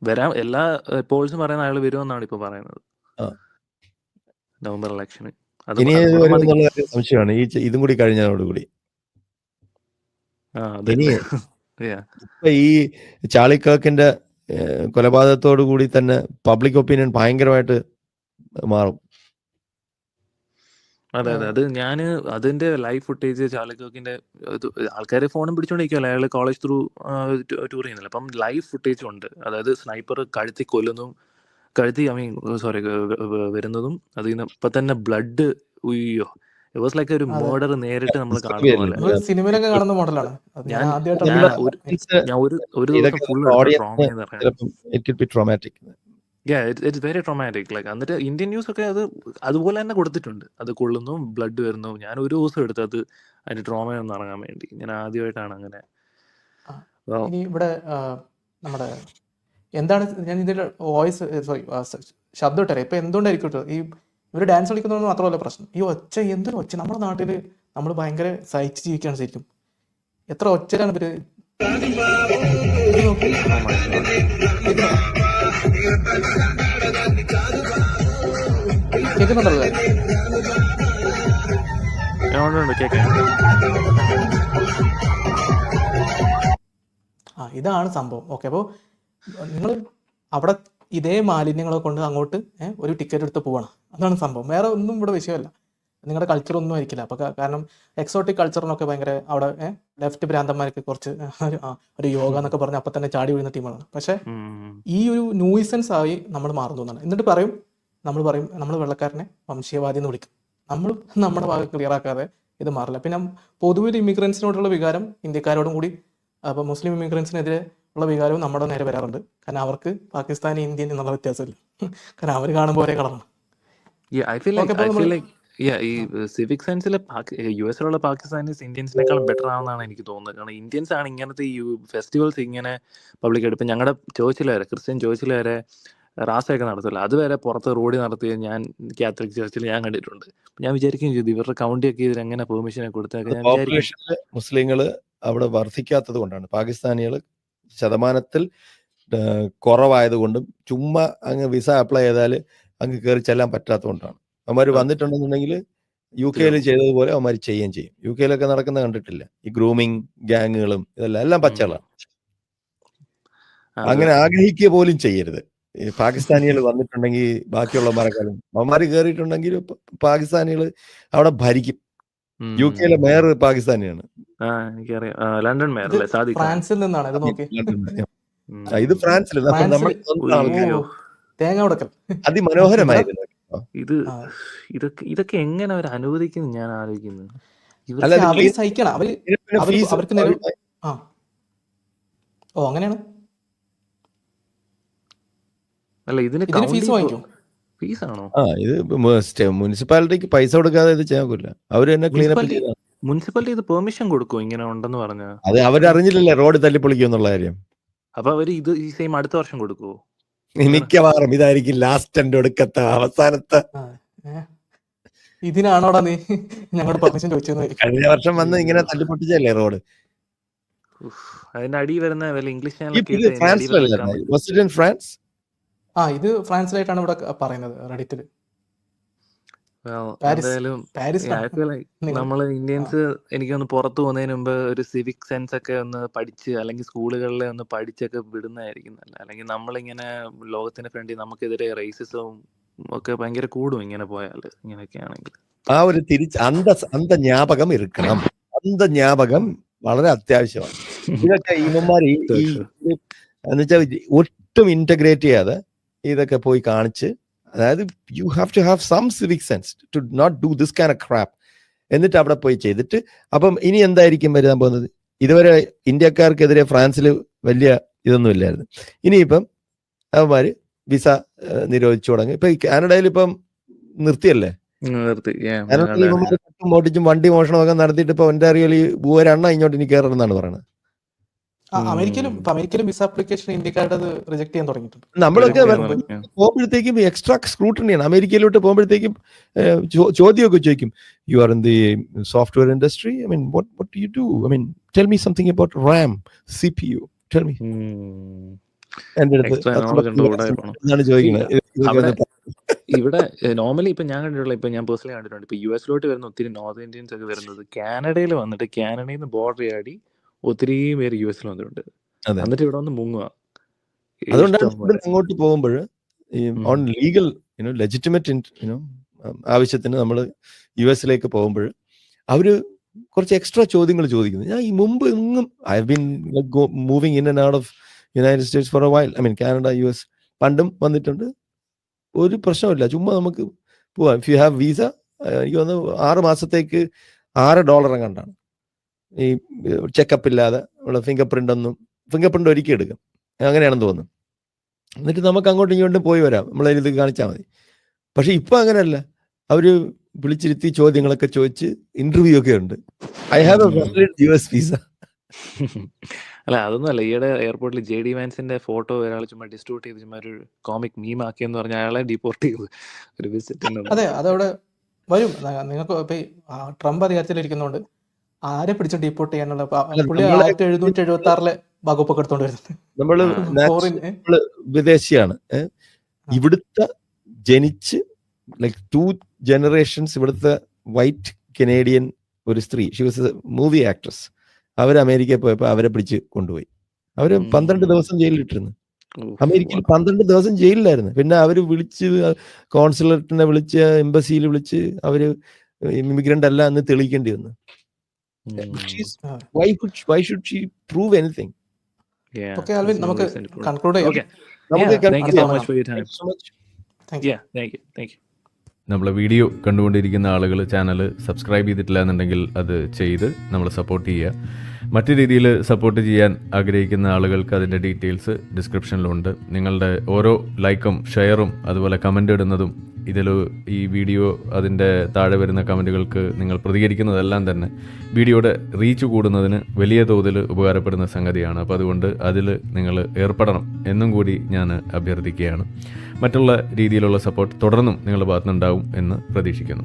വരാൻ എല്ലാ പോൾസും പറയുന്ന അയാൾ വരുമെന്നാണ് ഇപ്പൊ പറയുന്നത് ആ. നവംബർ ഇലക്ഷന്. ഇനി അത് വരും മതി. എന്നുള്ള കാര്യം സംശയമാണ് ഇതും കൂടി കഴിഞ്ഞതോടുകൂടി. ആ അതെ. ഇനി Yeah. ഇപ്പൊ ഈ ചാർലി കിർക്കിന്റെ കൊലപാതകത്തോടു കൂടി തന്നെ പബ്ലിക് ഒപ്പീനിയൻ ഭയങ്കരമായിട്ട് മാറും. അതെ അതെ, അത് ഞാന് അതിന്റെ ലൈവ് ഫുട്ടേജ് ചാർലി കിർക്കിന്റെ ആൾക്കാർ ഫോണും പിടിച്ചോണ്ടിരിക്കുമല്ലോ, അയാൾ കോളേജ് ത്രൂ ടൂർ ചെയ്യുന്നില്ല. അപ്പം ലൈവ് ഫുട്ടേജ് ഉണ്ട്. അതായത് സ്നൈപ്പർ കഴുത്തി കൊല്ലുന്നതും വരുന്നതും അതിൽ നിന്ന് ഇപ്പൊ തന്നെ ബ്ലഡ്, ഉയ്യോ, ഇറ്റ് വാസ് ലൈക്ക് ഒരു അതെ. മേർഡർ നേരിട്ട് നമ്മൾ കാണുന്ന ഡിസ്റ്റർബ് പോലെ. നമ്മൾ സിനിമയിലൊക്കെ കാണുന്ന മോഡലാണ് അത്. ഞാൻ ഞാൻ ആദ്യമായിട്ടാണ് ഞാൻ കാണുന്നത്. ഒരു ദിവസം ഇതൊക്കെ ഫുള്ള് എടുത്ത ഓഡിയൻസ് ട്രോമയെന്ന് പറയാം. ചിലപ്പം it will be traumatic. It's very traumatic. Like എന്നിട്ട് ഇന്ത്യൻ ന്യൂസ് ഒക്കെ അത് അതുപോലെ തന്നെ കൊടുത്തിട്ടുണ്ട്. അത് കൊള്ളുന്നു, ബ്ലഡ് വരുന്നു. ഞാൻ ഒരു ദിവസം എടുത്ത് അത് അതിന്റെ ട്രോമയൊന്നും ഇറങ്ങാൻ വേണ്ടി. ഞാൻ ആദ്യമായിട്ടാണ് അങ്ങനെ. ആ. Wow. ഇനി ഇവിടെ നമ്മുടെ എന്താണ് ഞാൻ ഇതിന്റെ വോയിസ് ശബ്ദം ഇട്ടേ ഇപ്പൊ എന്തുകൊണ്ടായിരിക്കും കേട്ടോ ഈ ഇവര് ഡാൻസ് കളിക്കുന്നതെന്ന് മാത്രമല്ല പ്രശ്നം, ഈ ഒച്ച, എന്തൊരു ഒച്ച. നമ്മുടെ നാട്ടില് നമ്മൾ ഭയങ്കര സഹിച്ച് ജീവിക്കുകയാണ് ശരിക്കും. എത്ര ഒച്ചയിലാണ് ഇവര് ഇത് നോക്കി Oh my God. കേൾക്കുന്നുണ്ടല്ലോ. ഉണ്ട് കേൾക്കാം. ഇതാണ് സംഭവം. ഓക്കെ, അപ്പോൾ നിങ്ങൾ അവിടെ ഇതേ മാലിന്യങ്ങളെ കൊണ്ട് അങ്ങോട്ട് ഒരു ടിക്കറ്റ് എടുത്ത് പോവാണ്. അതാണ് സംഭവം. വേറെ ഒന്നും ഇവിടെ വിഷയമല്ല. നിങ്ങളുടെ കൾച്ചർ ഒന്നും ആയിരിക്കില്ല. അപ്പോൾ കാരണം എക്സോട്ടിക് കൾച്ചറിനൊക്കെ ഭയങ്കര അവിടെ ലെഫ്റ്റ് ഭ്രാന്തന്മാർക്ക് കുറച്ച് ഒരു യോഗ എന്നൊക്കെ പറഞ്ഞ് അപ്പം തന്നെ ചാടി വീഴുന്ന ടീമാണ്. പക്ഷേ ഈ ഒരു ന്യൂയിസൻസ് ആയി നമ്മൾ മാറുന്നതാണ്. എന്നിട്ട് പറയും നമ്മൾ വെള്ളക്കാരനെ വംശീയവാദി എന്ന് വിളിക്കും. നമ്മൾ നമ്മുടെ ഭാഗം ക്ലിയർ ആക്കാതെ ഇത് മാറില്ല. പിന്നെ പൊതുവിൽ ഇമിഗ്രൻസിനോടുള്ള വികാരം ഇന്ത്യക്കാരോടും കൂടി, അപ്പോൾ മുസ്ലിം ഇമിഗ്രൻസിനെതിരെ ഉള്ള വികാരവും നമ്മുടെ നേരെ വരാറുണ്ട്. കാരണം അവർക്ക് പാകിസ്ഥാനി ഇന്ത്യൻ എന്നുള്ള വ്യത്യാസമില്ല. കാരണം അവർ കാണുമ്പോൾ ഒരേ കളറാണ്. ഈ സിവിക് സെൻസിൽ യുഎസിലുള്ള പാകിസ്ഥാനീസ് ഇന്ത്യൻസിനേക്കാളും ബെറ്റർ ആണെന്നാണ് എനിക്ക് തോന്നുന്നത്. കാരണം ഇന്ത്യൻസ് ആണ് ഇങ്ങനത്തെ ഈ ഫെസ്റ്റിവൽസ് ഇങ്ങനെ പബ്ലിക് ആയിട്ട്, ഇപ്പം ഞങ്ങളുടെ ചോർച്ചിൽ വരെ, ക്രിസ്ത്യൻ ചോർച്ചിൽ വരെ റാസയൊക്കെ നടത്തില്ല. അതുവരെ പുറത്ത് റോഡിൽ നടത്തിയ ഞാൻ കാത്തലിക് ചർച്ചിൽ ഞാൻ കണ്ടിട്ടുണ്ട്. ഞാൻ വിചാരിക്കുകയും ചെയ്തു ഇവരുടെ കൗണ്ടിയൊക്കെ ഇതിന് എങ്ങനെ പെർമിഷനെ കൊടുത്തൊക്കെ ഞാൻ വിചാരിക്കും. മുസ്ലിങ്ങൾ അവിടെ വർദ്ധിക്കാത്തത് കൊണ്ടാണ്, പാകിസ്ഥാനികൾ ശതമാനത്തിൽ കുറവായതുകൊണ്ടും ചുമ്മാ അങ്ങ് വിസ അപ്ലൈ ചെയ്താൽ അങ്ങ് കയറി ചെല്ലാൻ പറ്റാത്തതുകൊണ്ടാണ്. അവന്മാർ വന്നിട്ടുണ്ടെന്നുണ്ടെങ്കിൽ യു കെയിൽ ചെയ്തതുപോലെ അവന്മാർ ചെയ്യുകയും ചെയ്യും. യു കെയിലൊക്കെ നടക്കുന്ന കണ്ടിട്ടില്ല, ഈ ഗ്രൂമിങ് ഗ്യാങ്ങുകളും എല്ലാം പച്ചകളാണ്. അങ്ങനെ ആഗ്രഹിക്കുക പോലും ചെയ്യരുത്. ഈ പാകിസ്ഥാനികൾ വന്നിട്ടുണ്ടെങ്കിൽ ബാക്കിയുള്ളവന്മാരെക്കാളും അവന്മാർ കയറിയിട്ടുണ്ടെങ്കിൽ പാകിസ്ഥാനികൾ അവിടെ ഭരിക്കും. യു കെയിലെ മേയർ പാകിസ്ഥാനിയാണ്. എനിക്കറിയാം, ലണ്ടൻ മേയർ അല്ലേ, സാദിഖ് ഖാൻ. ഫ്രാൻസിൽ നിന്നാണ് ഇത്. നോക്കി, ഇത് ഫ്രാൻസിൽ തേങ്ങ ഉടക്കൽ അതിമനോഹരമായിരുന്നു. ഇതൊക്കെ എങ്ങനെ അവർ അനുവദിക്കുന്നു ഞാൻ ആലോചിക്കുന്നത്. അവര് സഹിക്കണം. അവർക്ക് അങ്ങനെയാണ്. അല്ല, ഇതിന് ഫീസ് വാങ്ങിക്കും. ഫീസ് ആണോ? ഇത് മുനിസിപ്പാലിറ്റിക്ക് പൈസ കൊടുക്കാതെ ഇത് ചെയ്യാൻ പറ്റില്ല. അവര് തന്നെ ക്ലീനപ്പ് ചെയ്ത. മുനിസിപ്പാലിറ്റി ഇത് പെർമിഷൻ കൊടുക്കും ഇങ്ങനെ ഉണ്ടെന്ന് പറഞ്ഞ? അത് അവരറിഞ്ഞില്ലല്ലേ റോഡ് തല്ലിപ്പൊളിക്കും എന്നുള്ള കാര്യം. അപ്പൊ അവര് ഇത് ഈ സെയിം അടുത്ത വർഷം കൊടുക്കുവോ? മിക്കവാറും ഇതായിരിക്കും ലാസ്റ്റ് ആൻഡ് ഒടുക്കത്തെ അവസാനത്തെ. ഇതിനാണോടാ നീ ഞങ്ങളുടെ പെർമിഷൻ ചോദിച്ചത്? കഴിഞ്ഞ വർഷം വന്ന് ഇങ്ങനെ തല്ലിപ്പൊട്ടിച്ചല്ലേ റോഡ്. അതിന്റെ അടി വരുന്ന വല്ല ഇംഗ്ലീഷ് ഫ്രാൻസ്. ഇത് ഫ്രാൻസിലായിട്ടാണ് ഇവിടെ പറയുന്നത് റെഡിറ്റില്. നമ്മള് ഇന്ത്യൻസ് എനിക്കൊന്ന് പുറത്തു പോകുന്നതിന് മുമ്പ് ഒരു സിവിക് സെൻസ് ഒക്കെ ഒന്ന് പഠിച്ച്, അല്ലെങ്കിൽ സ്കൂളുകളിലെ ഒന്ന് പഠിച്ചൊക്കെ വിടുന്നതായിരിക്കും നല്ല. അല്ലെങ്കിൽ നമ്മളിങ്ങനെ ലോകത്തിന്റെ ഫ്രണ്ടിൽ നമുക്കെതിരെ റേസിസവും ഒക്കെ ഭയങ്കര കൂടും ഇങ്ങനെ പോയാൽ. ഇങ്ങനെയൊക്കെ ആണെങ്കിൽ ആ ഒരു അന്ത ജ്ഞാപകം ഇരിക്കണം. അന്ത ജ്ഞാപകം വളരെ അത്യാവശ്യമാണ്. ഇതൊക്കെ ഇവന്മാർ എന്നുവെച്ചാൽ ഒട്ടും ഇന്റഗ്രേറ്റ് ചെയ്യാതെ ഇതൊക്കെ പോയി കാണിച്ച്, അതായത് you have to have some civic sense to not do this kind of crap. എന്നിട്ട് അവിടെ പോയി ചെയ്തിട്ട് അപ്പം ഇനി എന്തായിരിക്കും വരാൻ പോകുന്നത്? ഇതുവരെ ഇന്ത്യക്കാർക്കെതിരെ ഫ്രാൻസിൽ വലിയ ഇതൊന്നും ഇല്ലായിരുന്നു. ഇനിയിപ്പം അവന്മാര് വിസ നിരോധിച്ചു തുടങ്ങി. ഇപ്പൊ കാനഡയിൽ ഇപ്പം നിർത്തിയല്ലേ, മോട്ടിച്ചും വണ്ടി മോഷണമൊക്കെ നടത്തിയിട്ട് ഇപ്പൊ ഒന്റാറിയോയിൽ ഒരെണ്ണ ഇങ്ങോട്ട് ഇനി കയറണം എന്നാണ് പറയുന്നത്. അമേരിക്കയിലും വിസ ആപ്ലിക്കേഷൻ ഇന്ത്യക്കാരുടെ റിജക്ട് ചെയ്യാൻ തുടങ്ങിയിട്ടുണ്ട്. നമ്മളൊക്കെ reject ചെയ്യാൻ തുടങ്ങി. പോകുമ്പോഴത്തേക്കും എക്സ്ട്രാ സ്ക്രൂട്ടണിയാണ്. അമേരിക്കയിലോട്ട് പോകുമ്പോഴത്തേക്കും ചോദ്യമൊക്കെ ചോദിക്കും, you are in the software industry, I mean what do you do? I mean, tell me something about RAM, CPU, tell me. എൻ്റെ അടുത്ത് Extra knowledge ഉണ്ട്, ഇവിടെ ആയിരിക്കണം. എന്താണ് ചോദിക്കുന്നത്? ഇതൊക്കെ അവിടെ ഒന്ന് ഇവിടെ നോർമലി ഇപ്പൊ ഞാൻ കണ്ടിട്ടുള്ള, ഇപ്പൊ ഞാൻ പേഴ്സണലി കണ്ടിട്ടുണ്ട്, ഇപ്പൊ US-ലോട്ട് വരുന്ന ഒത്തിരി നോർത്ത് ഇന്ത്യൻസ് ഒക്കെ വരുന്നത് കാനഡയിൽ വന്നിട്ട് കാനഡയിൽ നിന്ന് ബോർഡർ ചാടി ഒത്തിരി പേര് US-ൽ വന്നിട്ടുണ്ട്. അതെ. എന്നിട്ട് ഇവിടെ വന്ന് മുങ്ങുക. അതുകൊണ്ടാണ് ഇഷ്ടം ഇവിടെ പോലെ. അങ്ങോട്ട് പോകുമ്പോൾ ഈ ഓൺ ലീഗൽ ലെജിറ്റിമേറ്റ് ആവശ്യത്തിന് നമ്മൾ US-ലേക്ക് പോകുമ്പോൾ അവര് കുറച്ച് എക്സ്ട്രാ ചോദ്യങ്ങൾ ചോദിക്കുന്നത്. ഞാൻ ഈ മുമ്പ് എങ്ങും I have been moving in and out of United States four A while. I mean Canada, US പണ്ടും വന്നിട്ടുണ്ട്. ഒരു പ്രശ്നമില്ല, ചുമ്മാ നമുക്ക് പോവാം. ഇഫ് യു ഹാവ് വീസ, എനിക്ക് തോന്നുന്നു 6 മാസത്തേക്ക് $6 കണ്ടാണ്. ഈ ചെക്കപ്പ് ഇല്ലാതെ നമ്മളെ ഫിംഗർ പ്രിന്റ് ഒരുക്കി എടുക്കും, അങ്ങനെയാണെന്ന് തോന്നുന്നു. എന്നിട്ട് നമുക്ക് അങ്ങോട്ടും ഇങ്ങോട്ടും പോയി വരാം, നമ്മളതിൽ കാണിച്ചാൽ മതി. പക്ഷെ ഇപ്പൊ അങ്ങനെയല്ല, അവര് വിളിച്ചിരുത്തി ചോദ്യങ്ങളൊക്കെ ചോദിച്ച് ഇന്റർവ്യൂ ഒക്കെ ഉണ്ട്. I have A valid US visa. അല്ല അതൊന്നും അല്ല, ഈയിടെ എയർപോർട്ടിൽ JD വാൻസിന്റെ ഫോട്ടോ ഒരാൾ ചുമ്മാ ഡിസ്ട്രിബ്യൂട്ട് ചെയ്ത് ചുമ്മാ ഒരു കോമിക് മീം ആക്കിയെന്ന് പറഞ്ഞ അയാളെ ഡിപ്പോർട്ട് ചെയ്തു ഒരു വിസിറ്റിന്. അതെ, അതവിടെ വരും. നിങ്ങൾക്ക് ഇപ്പൊ ട്രംപ് അധികാരത്തിലിരിക്കുന്നതുകൊണ്ട് ആരെ പിടിച്ച് ഡിപ്പോർട്ട് ചെയ്യാനുള്ള പുള്ളി 1776 വകുപ്പൊക്കെ എടുത്തോണ്ട് വരുന്നത്. നമ്മള് വിദേശിയാണ്, ഇവിടുത്തെ ജനിച്ച് ലൈക്ക് 2 generations ഇവിടുത്തെ വൈറ്റ് കനേഡിയൻ ഒരു സ്ത്രീ, she was a movie actress. അവർ അമേരിക്കയിൽ പോയപ്പോൾ അവരെ പിടിച്ച് കൊണ്ടുപോയി. അവര് 12 ദിവസം ജയിലിലിട്ടിരുന്നു. അമേരിക്കയിൽ 12 ദിവസം ജയിലിലായിരുന്നു. പിന്നെ അവര് വിളിച്ച് കോൺസുലേറ്റിനെ വിളിച്ച് എംബസിയിൽ വിളിച്ച് അവര് ഇമിഗ്രന്റ് അല്ല എന്ന് തെളിയിക്കേണ്ടി വന്നു. Why should she prove anything? Okay Alvin, നമുക്ക് കൺക്ലൂഡ് ചെയ്യാം. Okay. നമുക്ക് Yeah, thank you so much for your time. so much. Thank you. Yeah, thank you. നമ്മളെ വീഡിയോ കണ്ടുകൊണ്ടിരിക്കുന്ന ആളുകൾ ചാനൽ സബ്സ്ക്രൈബ് ചെയ്തിട്ടില്ല എന്നുണ്ടെങ്കിൽ അത് ചെയ്ത് നമ്മളെ സപ്പോർട്ട് ചെയ്യുക. മറ്റു രീതിയിൽ സപ്പോർട്ട് ചെയ്യാൻ ആഗ്രഹിക്കുന്ന ആളുകൾക്ക് അതിൻ്റെ ഡീറ്റെയിൽസ് ഡിസ്ക്രിപ്ഷനിലുണ്ട്. നിങ്ങളുടെ ഓരോ ലൈക്കും ഷെയറും അതുപോലെ കമൻ്റ് ഇടുന്നതും ഇതിൽ ഈ വീഡിയോ അതിൻ്റെ താഴെ വരുന്ന കമൻറ്റുകൾക്ക് നിങ്ങൾ പ്രതികരിക്കുന്നതെല്ലാം തന്നെ വീഡിയോയുടെ റീച്ച് കൂടുന്നതിന് വലിയ തോതിൽ ഉപകാരപ്പെടുന്ന സംഗതിയാണ്. അപ്പോൾ അതുകൊണ്ട് അതിൽ നിങ്ങൾ ഏർപ്പെടണം എന്നും കൂടി ഞാൻ അഭ്യർത്ഥിക്കുകയാണ്. മറ്റുള്ള രീതിയിലുള്ള സപ്പോർട്ട് തുടർന്നും നിങ്ങളുടെ ഭാഗത്തുനിന്നുണ്ടാവും എന്ന് പ്രതീക്ഷിക്കുന്നു.